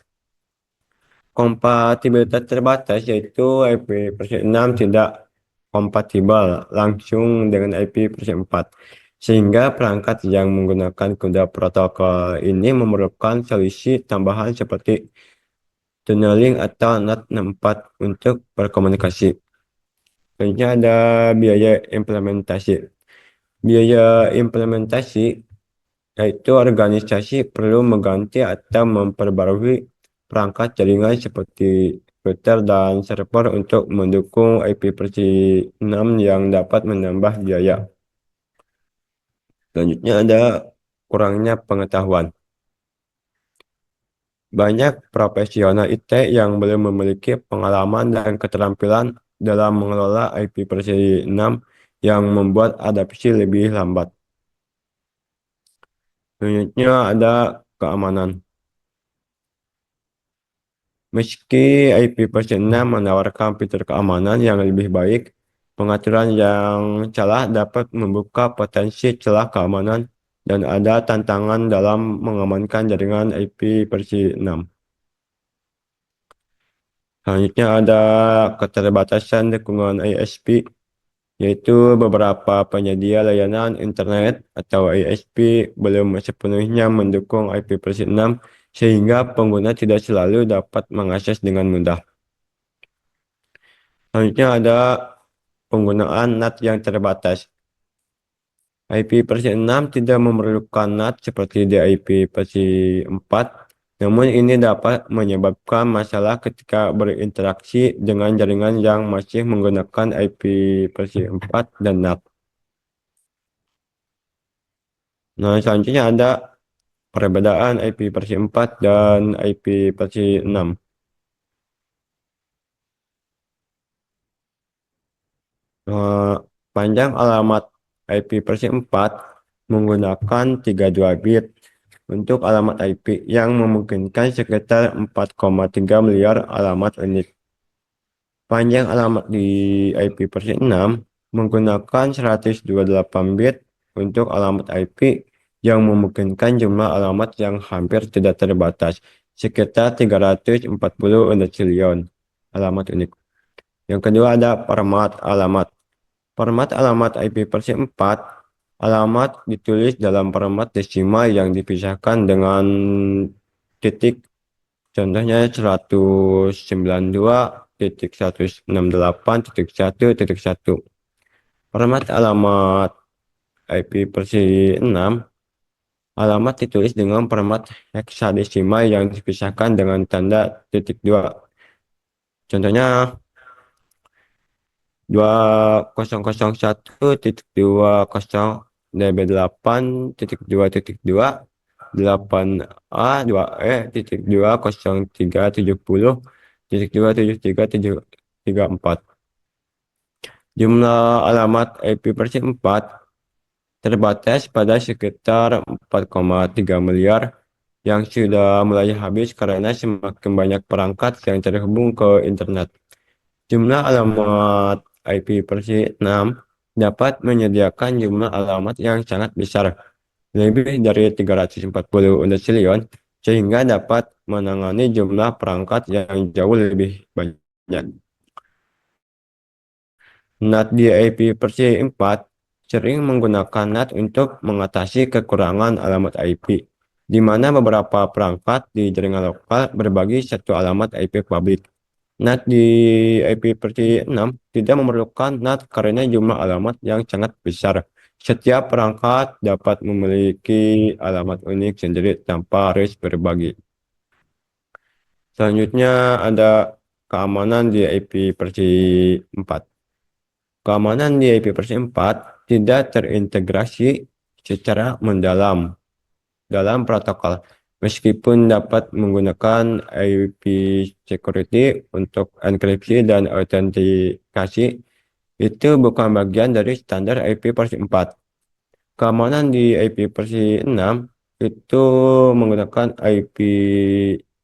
Kompatibilitas terbatas yaitu IP versi 6 tidak kompatibel langsung dengan IP versi 4, sehingga perangkat yang menggunakan kode protokol ini memerlukan solusi tambahan seperti tunneling atau NAT4 untuk berkomunikasi. Selanjutnya ada biaya implementasi. Biaya implementasi yaitu organisasi perlu mengganti atau memperbarui perangkat jaringan seperti router dan server untuk mendukung IP versi 6 yang dapat menambah biaya. Selanjutnya ada kurangnya pengetahuan. Banyak profesional IT yang belum memiliki pengalaman dan keterampilan dalam mengelola IP versi 6 yang membuat adaptasi lebih lambat. Selanjutnya ada keamanan. Meski IP versi 6 menawarkan fitur keamanan yang lebih baik, pengaturan yang salah dapat membuka potensi celah keamanan dan ada tantangan dalam mengamankan jaringan IP versi 6. Selanjutnya ada keterbatasan dukungan ISP, yaitu beberapa penyedia layanan internet atau ISP belum sepenuhnya mendukung IP versi 6, sehingga pengguna tidak selalu dapat mengakses dengan mudah. Selanjutnya ada penggunaan NAT yang terbatas. IP-6 tidak memerlukan NAT seperti di IP-4, namun ini dapat menyebabkan masalah ketika berinteraksi dengan jaringan yang masih menggunakan IP-4 dan NAT. Nah, selanjutnya ada perbedaan IP-4 dan IP-6. Eh, Panjang alamat IP-4 menggunakan 32 bit untuk alamat IP yang memungkinkan sekitar 4,3 miliar alamat unik. Panjang alamat di IP-6 menggunakan 128 bit untuk alamat IP yang memungkinkan jumlah alamat yang hampir tidak terbatas, sekitar 340 triliun alamat unik. Yang kedua ada format alamat. Format alamat IP-4, alamat ditulis dalam format desimal yang dipisahkan dengan titik. Contohnya 192.168.1.1. Format alamat IP-6, alamat ditulis dengan format heksadesimal yang dipisahkan dengan tanda titik 2. Contohnya 2001.2.2.2.8A 2.2.2.370.2.73.4. Jumlah alamat IP-4 terbatas pada sekitar 4,3 miliar yang sudah mulai habis karena semakin banyak perangkat yang terhubung ke internet. Jumlah alamat IP-6 dapat menyediakan jumlah alamat yang sangat besar, lebih dari 340 unit triliun, sehingga dapat menangani jumlah perangkat yang jauh lebih banyak. NAT di IP-4 sering menggunakan NAT untuk mengatasi kekurangan alamat IP, di mana beberapa perangkat di jaringan lokal berbagi satu alamat IP publik. NAT di IP-6 tidak memerlukan NAT karena jumlah alamat yang sangat besar. Setiap perangkat dapat memiliki alamat unik sendiri tanpa harus berbagi. Selanjutnya ada keamanan di IP-4. Keamanan di IP-4 tidak terintegrasi secara mendalam dalam protokol. Meskipun dapat menggunakan IP security untuk enkripsi dan autentikasi, itu bukan bagian dari standar IP-4. Keamanan di IP-6 itu menggunakan IP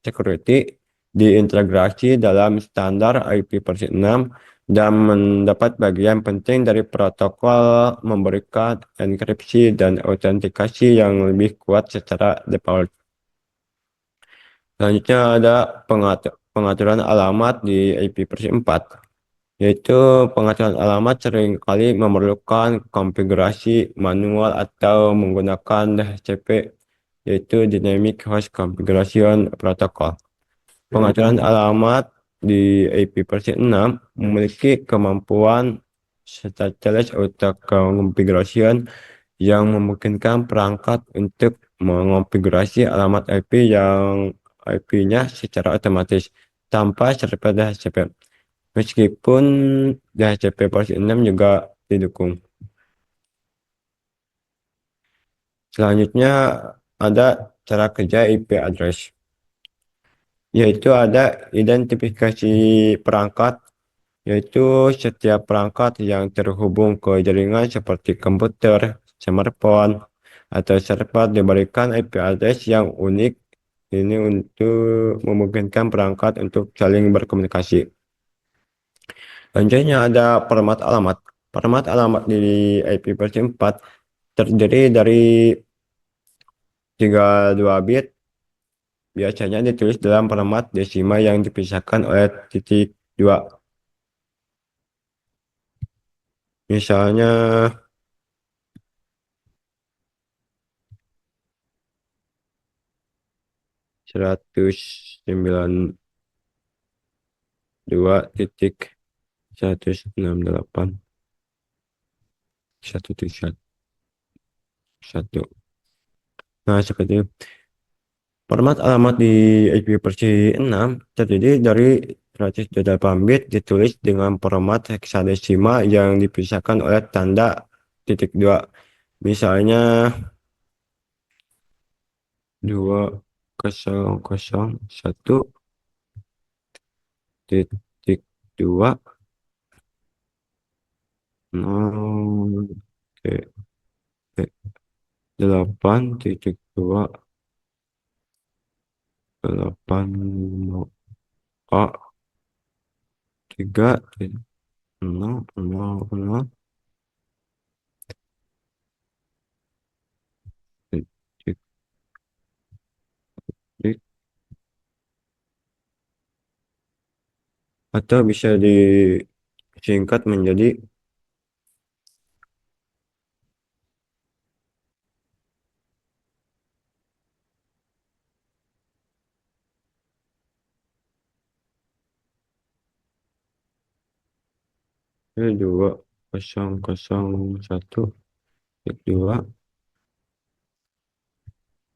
security diintegrasi dalam standar IP-6 dan mendapat bagian penting dari protokol memberikan enkripsi dan autentikasi yang lebih kuat secara default. Selanjutnya ada pengaturan alamat di IP-4, yaitu pengaturan alamat seringkali memerlukan konfigurasi manual atau menggunakan DHCP, yaitu Dynamic Host Configuration Protocol. Pengaturan alamat di IP-6 memiliki kemampuan stateless auto configuration yang memungkinkan perangkat untuk mengonfigurasi alamat IP-nya secara otomatis tanpa server DHCP. Meskipun DHCP versi 6 juga didukung. Selanjutnya ada cara kerja IP address, yaitu ada identifikasi perangkat, yaitu setiap perangkat yang terhubung ke jaringan seperti komputer, smartphone, atau server diberikan IP address yang unik. Ini untuk memungkinkan perangkat untuk saling berkomunikasi. Selanjutnya ada format alamat. Format alamat di IP-4 terdiri dari 32 bit, biasanya ditulis dalam format desimal yang dipisahkan oleh titik 2. Misalnya 192.168.1.1. 1. Nah, seperti itu. Format alamat di HP versi 6 terdiri dari 128 bit ditulis dengan format heksadesimal yang dipisahkan oleh tanda titik 2. Misalnya 2001 titik 2 0 8 titik 2 8 A 3 0 0 0 titik titik, atau bisa disingkat menjadi 2001 titik 2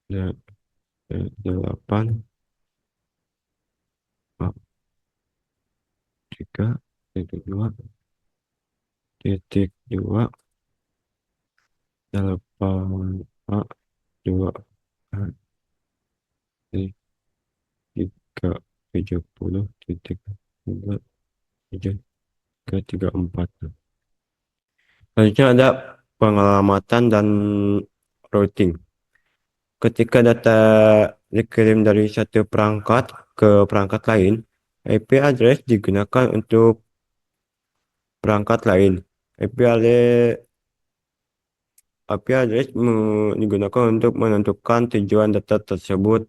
8 A 3 titik 2 titik 2 8 A 2 3 70 titik 3 tiga 4. Selanjutnya ada pengelamatan dan routing. Ketika data dikirim dari satu perangkat ke perangkat lain, IP address digunakan untuk perangkat lain. IP address digunakan untuk menentukan tujuan data tersebut.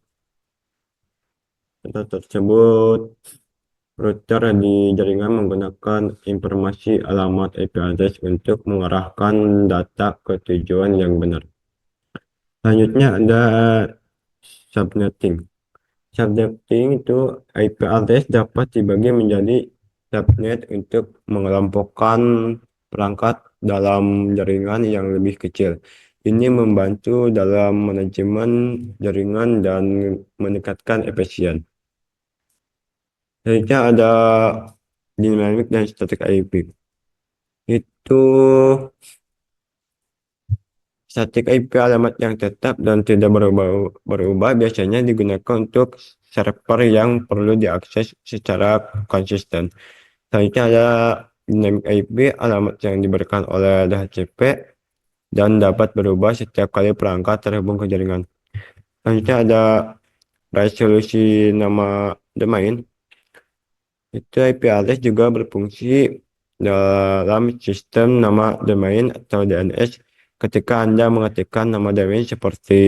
Router di jaringan menggunakan informasi alamat IP address untuk mengarahkan data ke tujuan yang benar. Selanjutnya ada subnetting. Subnetting itu IP address dapat dibagi menjadi subnet untuk mengelompokkan perangkat dalam jaringan yang lebih kecil. Ini membantu dalam manajemen jaringan dan meningkatkan efisien. Selanjutnya ada dynamic dan static IP. Itu static IP alamat yang tetap dan tidak berubah biasanya digunakan untuk server yang perlu diakses secara konsisten. Selanjutnya ada dynamic IP alamat yang diberikan oleh DHCP dan dapat berubah setiap kali perangkat terhubung ke jaringan. Selanjutnya ada resolusi nama domain. Itu IP address juga berfungsi dalam sistem nama domain atau DNS ketika Anda mengetikkan nama domain seperti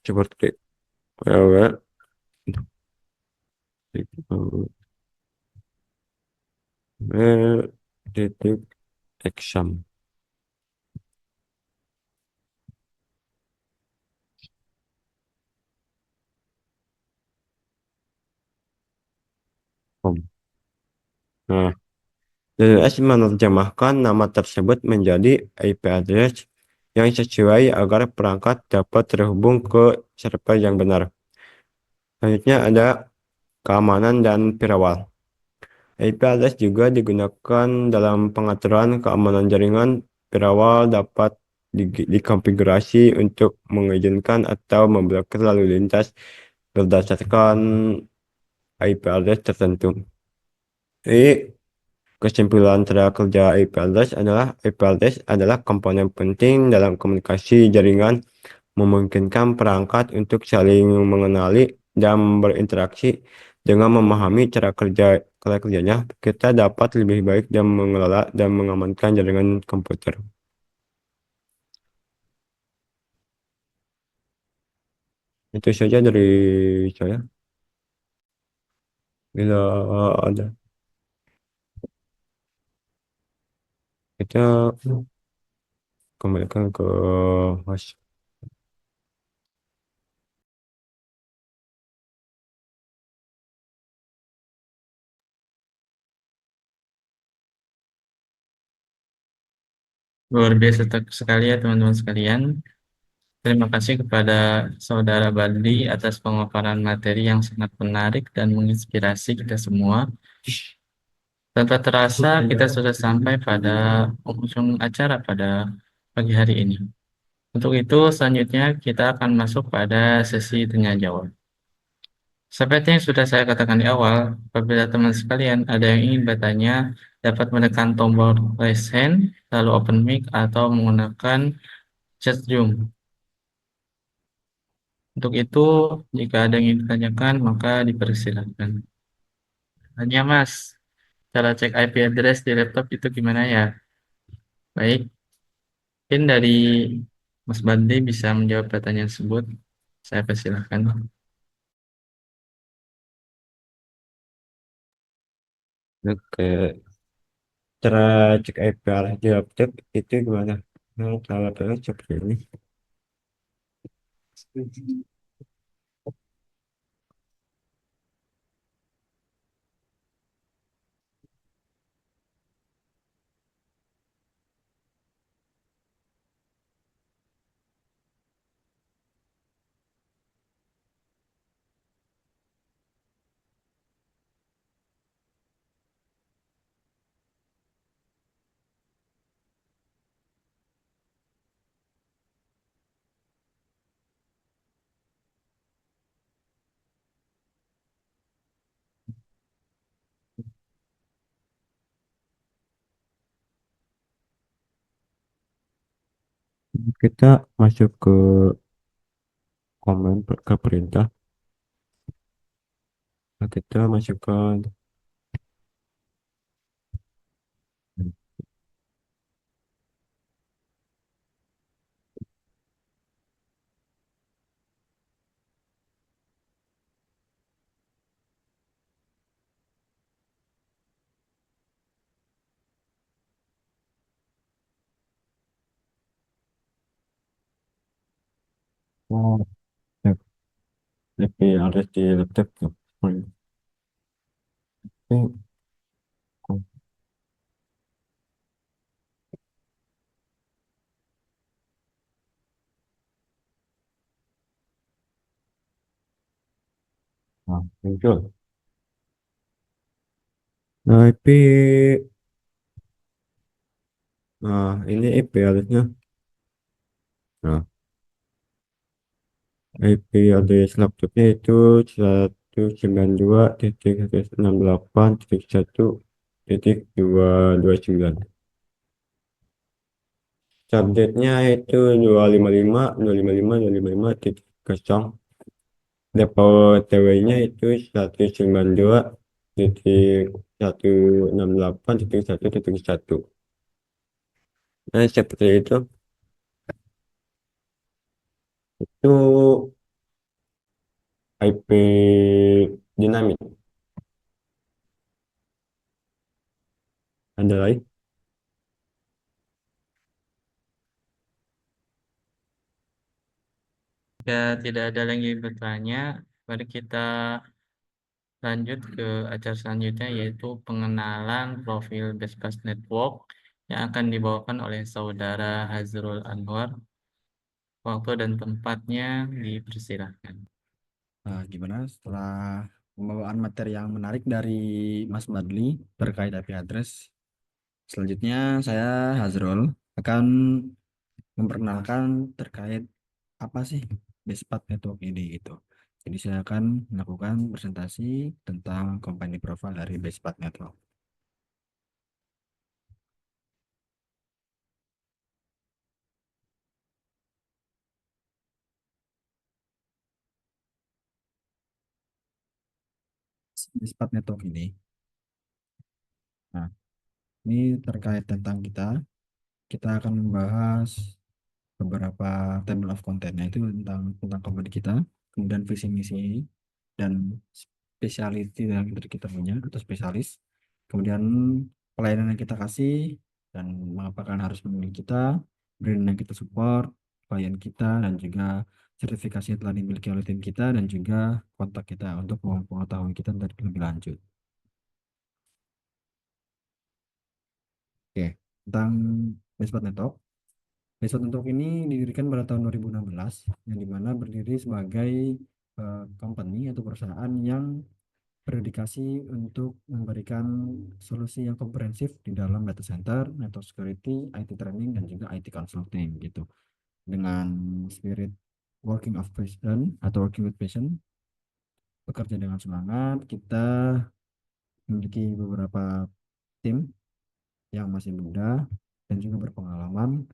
www titik exam. Nah, DNS menerjemahkan nama tersebut menjadi IP address yang sesuai agar perangkat dapat terhubung ke server yang benar. Selanjutnya ada keamanan dan firewall. IP address juga digunakan dalam pengaturan keamanan jaringan. Firewall dapat dikonfigurasi untuk mengizinkan atau memblokir lalu lintas berdasarkan IP address tertentu. Jadi, kesimpulan tenaga kerja IP address adalah komponen penting dalam komunikasi jaringan, memungkinkan perangkat untuk saling mengenali dan berinteraksi. Dengan memahami cara kerjanya, kita dapat lebih baik dan mengelola dan mengamankan jaringan komputer. Itu saja dari saya. Bila ada, kita kembalikan ke host. Luar biasa sekali ya teman-teman sekalian. Terima kasih kepada Saudara Badli atas pemaparan materi yang sangat menarik dan menginspirasi kita semua. Tanpa terasa kita sudah sampai pada penghujung acara pada pagi hari ini. Untuk itu selanjutnya kita akan masuk pada sesi tanya jawab. Seperti yang sudah saya katakan di awal, apabila teman sekalian ada yang ingin bertanya, dapat menekan tombol raise hand, lalu open mic, atau menggunakan chat Zoom. Untuk itu, jika ada yang ingin ditanyakan, maka dipersilakan. Hanya Mas, cara cek IP address di laptop itu gimana ya? Baik, mungkin dari Mas Bandi bisa menjawab pertanyaan tersebut. Saya persilahkan. Oke, cara cek IP arah di laptop itu gimana? Nah, cara laptopnya seperti ini. Kita masuk ke ke perintah. Nah, kita masukkan oh, cek IP address di laptop. Oke, nah, muncul. Nah, IP, nah ini IP addressnya. Nah, IP address laptopnya itu 192.168.1.229. Subjeknya itu 255.255.255.0. Depo TW-nya itu 192.168.1.1. Nah, seperti itu. Itu IP dinamik. Ada lain? Jika tidak ada lagi yang bertanya, mari kita lanjut ke acara selanjutnya yaitu pengenalan profil Bespas Network yang akan dibawakan oleh Saudara Hazrul Anwar. Waktu dan tempatnya dipersilahkan. Nah, gimana setelah pembawaan materi yang menarik dari Mas Badli terkait IP address? Selanjutnya saya Hazrul akan memperkenalkan terkait apa sih Bespat Network ini gitu. Jadi saya akan melakukan presentasi tentang company profile dari Bespat Network. Bespat Network ini. Nah, ini terkait tentang kita. Kita akan membahas beberapa table of content itu tentang company kita, kemudian visi misi dan specialty yang kita punya atau spesialis, kemudian pelayanan yang kita kasih dan mengapa kalian harus memilih kita, brand yang kita support, klien kita dan juga sertifikasi yang telah dimiliki oleh tim kita dan juga kontak kita untuk mengetahui kita lebih lanjut. Oke, tentang Bespat Network. Besot Network ini didirikan pada tahun 2016, yang dimana berdiri sebagai company atau perusahaan yang berdedikasi untuk memberikan solusi yang komprehensif di dalam data center, network security, IT training, dan juga IT consulting gitu. Dengan spirit working of passion atau working with passion, bekerja dengan semangat, kita memiliki beberapa tim yang masih muda dan juga berpengalaman,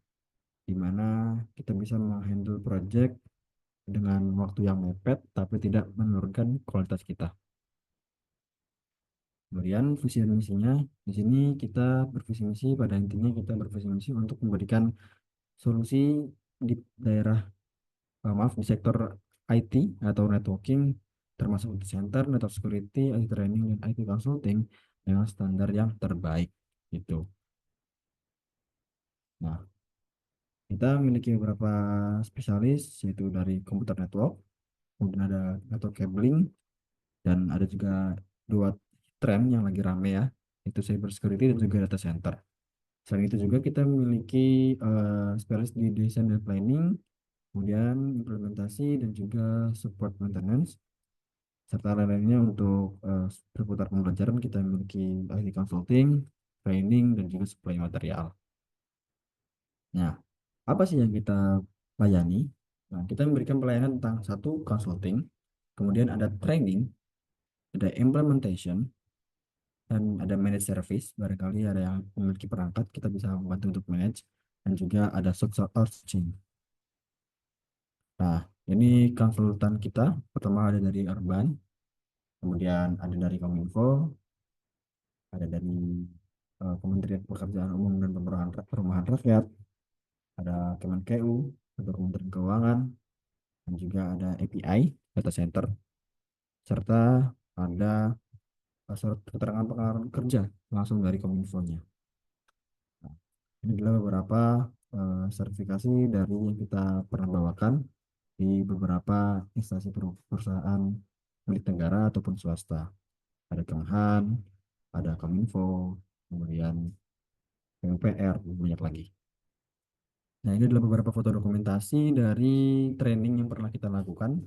di mana kita bisa menghandle project dengan waktu yang mepet, tapi tidak menurunkan kualitas kita. Kemudian visi dan misinya, di sini kita bervisi misi, pada intinya kita bervisi misi untuk memberikan solusi di daerah, maaf, di sektor IT atau networking, termasuk di center, network security, IT training, dan IT consulting dengan standar yang terbaik gitu. Nah, kita memiliki beberapa spesialis, yaitu dari komputer network, kemudian ada network cabling, dan ada juga dua tren yang lagi rame ya, itu cyber security dan juga data center. Selain itu juga kita memiliki spesialis di desain dan planning, kemudian implementasi dan juga support maintenance, serta lain-lainnya untuk seputar pembelajaran kita memiliki IT consulting, training, dan juga supply material. Nah, apa sih yang kita layani? Nah, kita memberikan pelayanan tentang satu consulting, kemudian ada training, ada implementation, dan ada managed service. Barangkali ada yang memiliki perangkat, kita bisa membantu untuk manage, dan juga ada outsourcing. Nah, ini konsultan kita. Pertama ada dari Urban, kemudian ada dari Kominfo, ada dari Kementerian Pekerjaan Umum dan Perumahan Rakyat, ada Kemenkeu, ada Kementerian Keuangan, dan juga ada API, Data Center, serta ada surat keterangan pengalaman kerja langsung dari Kominfo-nya. Nah, ini adalah beberapa sertifikasi dari yang kita pernah bawakan di beberapa instansi perusahaan milik negara ataupun swasta. Ada Kemhan, ada Kominfo, kemudian PUPR, dan banyak lagi. Nah, ini adalah beberapa foto dokumentasi dari training yang pernah kita lakukan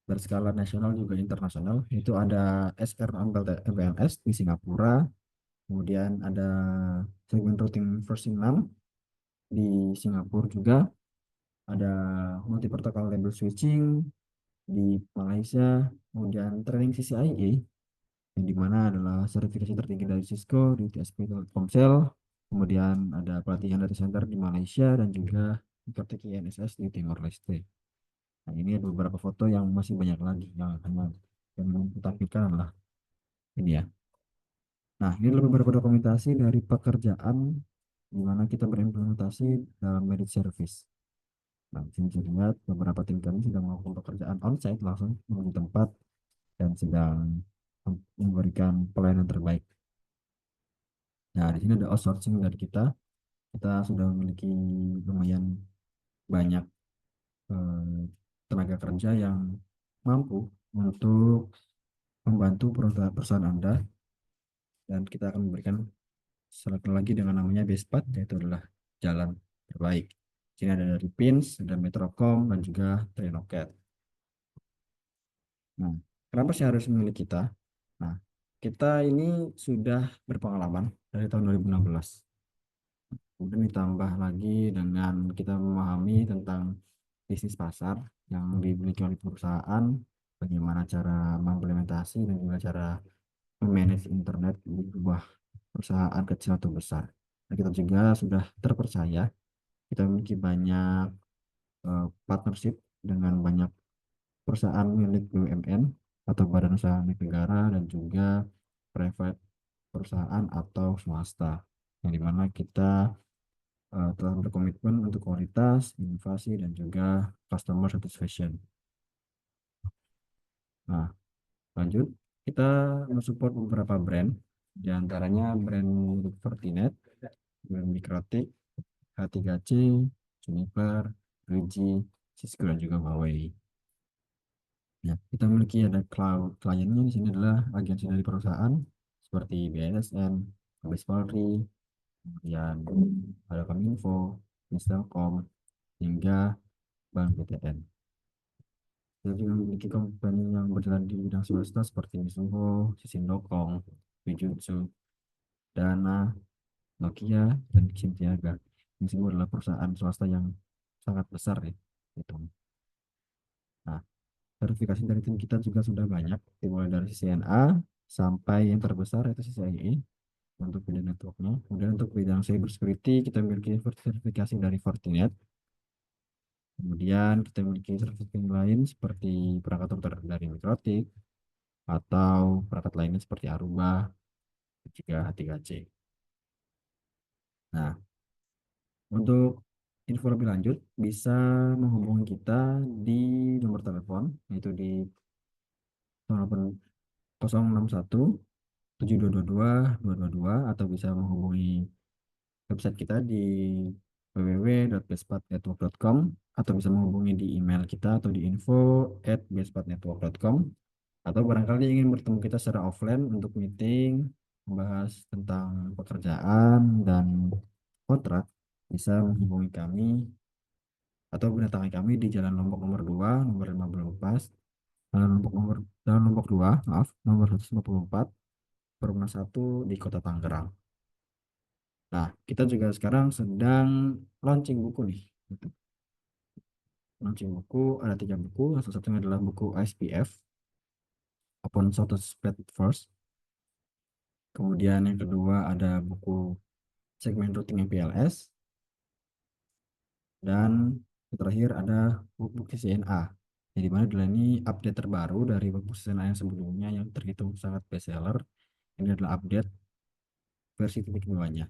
berskala nasional juga internasional. Itu ada SR MPLS di Singapura, kemudian ada segmen routing versi 6 di Singapura juga, ada multi protocol label switching di Malaysia, kemudian training CCIE yang dimana adalah sertifikasi tertinggi dari Cisco di TSP Telkomsel, kemudian ada pelatihan data center di Malaysia dan juga IKTK NSS di Timor Leste. Nah, ini ada beberapa foto yang masih banyak lagi yang hanya yang tampilkan adalah ini ya. Nah, ini adalah beberapa dokumentasi dari pekerjaan di mana kita berimplementasi dalam merit service. Nah, di sini bisa dilihat beberapa tim kami sedang melakukan pekerjaan onsite langsung menuju tempat dan sedang memberikan pelayanan terbaik. Nah, di sini ada outsourcing dari kita. Kita sudah memiliki lumayan banyak eh, tenaga kerja yang mampu untuk membantu perusahaan Anda, dan kita akan memberikan satu lagi dengan namanya Bespat, yaitu adalah jalan terbaik. Di sini ada dari Pins, ada Metrocom, dan juga Trenoket. Nah, kenapa sih harus memilih kita? Nah, kita ini sudah berpengalaman dari tahun 2016. Kemudian ditambah lagi dengan kita memahami tentang bisnis pasar yang dimiliki oleh perusahaan, bagaimana cara mengimplementasi dan juga cara memanage internet di sebuah perusahaan kecil atau besar. Dan kita juga sudah terpercaya, kita memiliki banyak partnership dengan banyak perusahaan milik BUMN atau badan usaha milik negara dan juga private perusahaan atau swasta, yang dimana kita telah berkomitmen untuk kualitas, inovasi, dan juga customer satisfaction. Nah, lanjut, kita mensupport beberapa brand, di antaranya brand milik Vertinet, brand Mikrotik, H3C, Juniper, Luigi, Cisco, dan juga Huawei. Ya, kita memiliki ada cloud kliennya di sini adalah agensi dari perusahaan seperti BNSN, Mabes Polri, kemudian ada Kominfo, Telkom, hingga Bank BTN. Kita juga memiliki company yang berjalan di bidang swasta seperti Mizuho, Sisindokong, Fujitsu, Dana, Nokia, dan Xintiaga. Ini semua adalah perusahaan swasta yang sangat besar ya. Gitu. Nah, verifikasi dari tim kita juga sudah banyak, dimulai dari CCNA sampai yang terbesar yaitu CCIE untuk bidang networknya. Kemudian untuk bidang cyber security kita memiliki verifikasi dari Fortinet. Kemudian kita memiliki sertifikat lain seperti perangkat router dari Mikrotik atau perangkat lainnya seperti Aruba dan juga H3C. Nah, untuk info lebih lanjut bisa menghubungi kita di nomor telepon yaitu di 061 7222 atau bisa menghubungi website kita di www.bestpatnetwork.com atau bisa menghubungi di email kita atau di info@bestpatnetwork.com atau barangkali ingin bertemu kita secara offline untuk meeting membahas tentang pekerjaan dan kontrak bisa menghubungi kami atau mendatangi kami di Jalan Lombok nomor 2 nomor 54 Jalan Lombok 2 maaf nomor 154 Perumna 1 di Kota Tangerang. Nah, kita juga sekarang sedang launching buku nih. Launching buku, ada 3 buku. Salah satunya adalah buku ISPF, Open Source Spread First. Kemudian yang kedua ada buku segmen routing MPLS. Dan yang terakhir ada buku CCNA. Jadi mana adalah ini update terbaru dari buku CCNA yang sebelumnya yang terhitung sangat bestseller. Ini adalah update versi titik keduanya.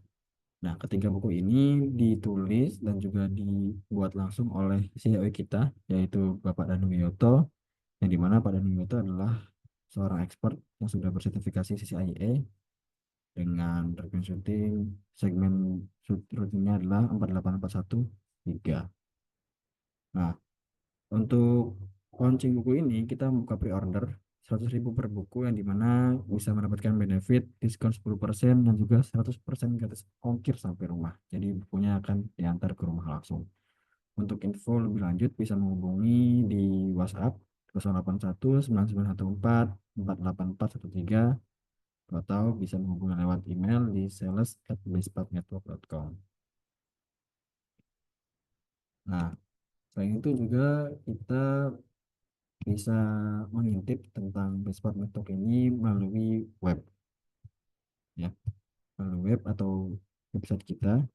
Nah, ketiga buku ini ditulis dan juga dibuat langsung oleh CEO kita, yaitu Bapak Danu Wiyoto, yang dimana Pak Danu Wiyoto adalah seorang expert yang sudah bersertifikasi CCIE dengan requiem shooting, segmen routingnya adalah 48413. Nah, untuk launching buku ini, kita membuka pre-order 100.000 per buku yang dimana bisa mendapatkan benefit diskon 10% dan juga 100% gratis ongkir sampai rumah. Jadi bukunya akan diantar ke rumah langsung. Untuk info lebih lanjut bisa menghubungi di WhatsApp 081 9914 48413 atau bisa menghubungi lewat email di sales@bestpatnetwork.com. Nah, selain itu juga kita bisa mengintip tentang Bestpart Network ini melalui web, ya, melalui web atau website kita.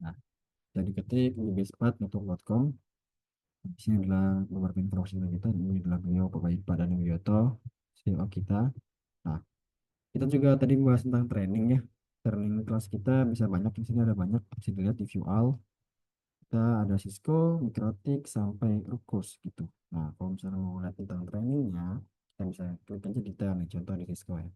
Nah, jadi ketik di bestpartnetwork.com. Di sini adalah beberapa informasi tentang kita. Ini adalah beliau Pak Dani Wiyoto, CEO kita. Nah, kita juga tadi membahas tentang training ya. Training kelas kita bisa banyak di sini, ada banyak bisa dilihat di view all. Kita ada Cisco, Mikrotik sampai Rukus gitu. Nah, kalau misalnya mau lihat tentang trainingnya, kita bisa klik aja detail nih, contoh di Cisco ya.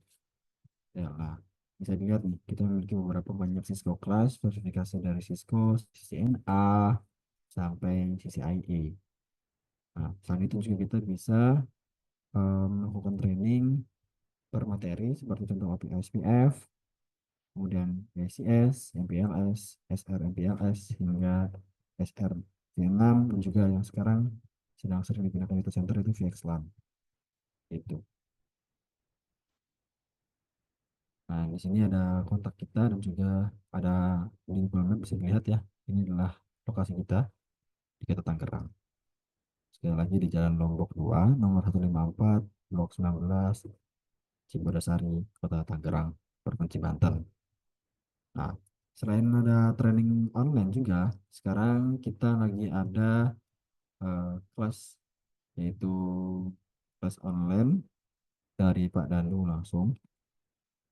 Ya, nah, bisa dilihat nih, kita memiliki beberapa banyak Cisco class, verifikasi dari Cisco, CCNA, sampai CCIE. Nah, selain itu juga kita bisa melakukan training per materi, seperti contoh OSPF, kemudian PCS, MPLS, SR MPLS, hingga SR-V6, dan juga yang sekarang sedang sering digunakan data center itu VXLAN. Itu. Nah, di sini ada kontak kita dan juga ada link Google Map bisa dilihat ya. Ini adalah lokasi kita di Kota Tangerang. Sekali lagi di Jalan Lombok 2, nomor 154, Blok 19, Cibodasari, Kota Tangerang, Provinsi Banten. Nah, selain ada training online juga, sekarang kita lagi ada kelas, yaitu kelas online dari Pak Danu langsung,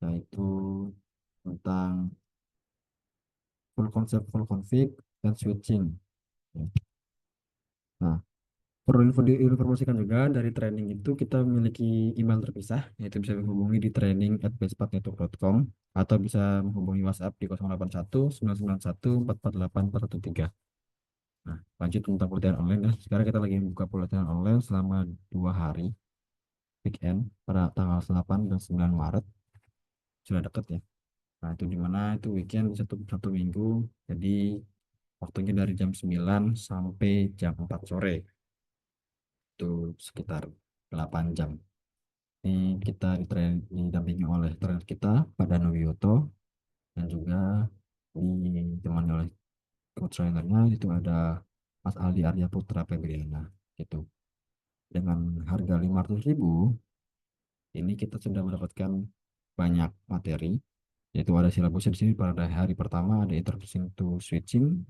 yaitu tentang full concept, full config, dan switching. Nah, perlu informasikan juga dari training itu kita memiliki email terpisah, yaitu bisa menghubungi di training@bestpatnetwork.com atau bisa menghubungi WhatsApp di 081 991 448 413. Nah, lanjut tentang pelatihan online ya. Sekarang kita lagi buka pelatihan online selama 2 hari weekend pada tanggal 8 dan 9 Maret. sudah dekat ya. Nah, itu di mana itu weekend satu minggu. Jadi waktunya dari jam 9 sampai jam 4 sore. Itu sekitar 8 jam. Ini kita didampingi oleh trainer kita, Pak Dano Wiyoto, dan juga ditemani oleh coach trainernya itu ada Mas Aldi Arya Putra Febriana gitu. Dengan harga 500.000 ini kita sudah mendapatkan banyak materi, yaitu ada silabusnya di sini. Pada hari pertama ada introduction to switching,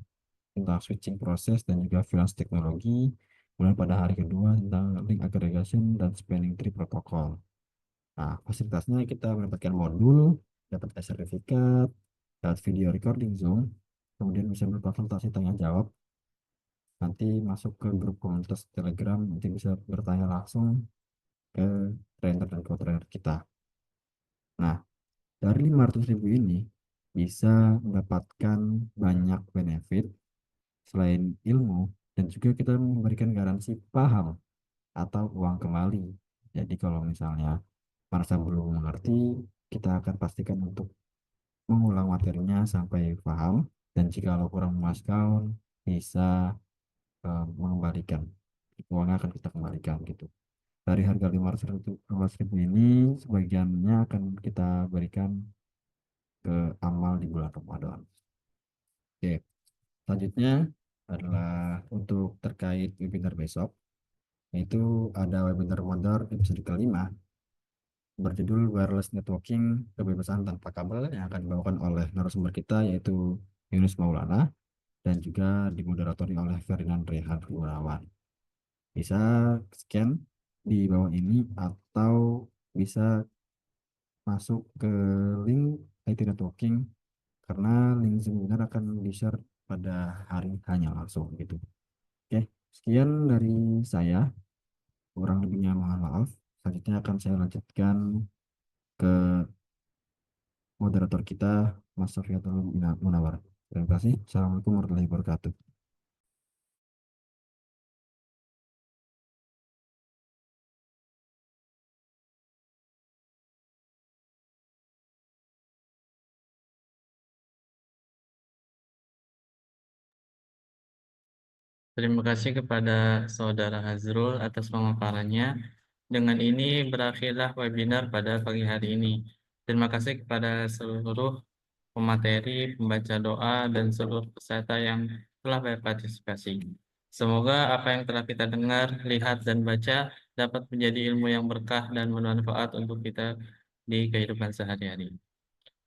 tentang switching proses dan juga freelance teknologi. Kemudian pada hari kedua tentang link aggregation dan spanning tree protocol. Nah, fasilitasnya kita mendapatkan modul, dapat sertifikat, dapat video recording Zoom, kemudian bisa berkonsultasi tanya jawab. Nanti masuk ke grup komunitas Telegram, nanti bisa bertanya langsung ke trainer dan co-trainer kita. Nah, dari 500.000 ini bisa mendapatkan banyak benefit selain ilmu, dan juga kita memberikan garansi paham atau uang kembali. Jadi kalau misalnya merasa belum mengerti, kita akan pastikan untuk mengulang materinya sampai paham, dan jika kurang memuaskan bisa mengembalikan uangnya, akan kita kembalikan gitu. Dari harga 500.000 ini sebagiannya akan kita berikan ke amal di bulan Ramadan. Oke, selanjutnya adalah untuk terkait webinar besok, yaitu ada webinar Ramadan episode kelima berjudul Wireless Networking Kebebasan Tanpa Kabel, yang akan dibawakan oleh narasumber kita yaitu Yunus Maulana dan juga dimoderatori oleh Ferdinand Rehan Gunawan. Bisa scan di bawah ini atau bisa masuk ke link IT Networking, karena link Zoom webinar akan di-share pada hari hanya langsung gitu. Oke, sekian dari saya. Kurang lebihnya mohon maaf. Selanjutnya akan saya lanjutkan ke moderator kita, Mas Sofiatul Munawar. Terima kasih. Assalamualaikum warahmatullahi wabarakatuh. Terima kasih kepada Saudara Hazrul atas pemaparannya. Dengan ini berakhirlah webinar pada pagi hari ini. Terima kasih kepada seluruh pemateri, pembaca doa, dan seluruh peserta yang telah berpartisipasi. Semoga apa yang telah kita dengar, lihat, dan baca dapat menjadi ilmu yang berkah dan bermanfaat untuk kita di kehidupan sehari-hari.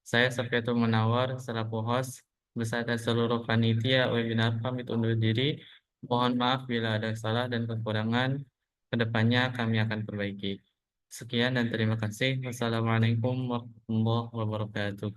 Saya Safiatul Munawar selaku host beserta seluruh panitia webinar pamit undur diri. Mohon maaf bila ada salah dan kekurangan. Kedepannya kami akan perbaiki. Sekian dan terima kasih. Wassalamualaikum warahmatullahi wabarakatuh.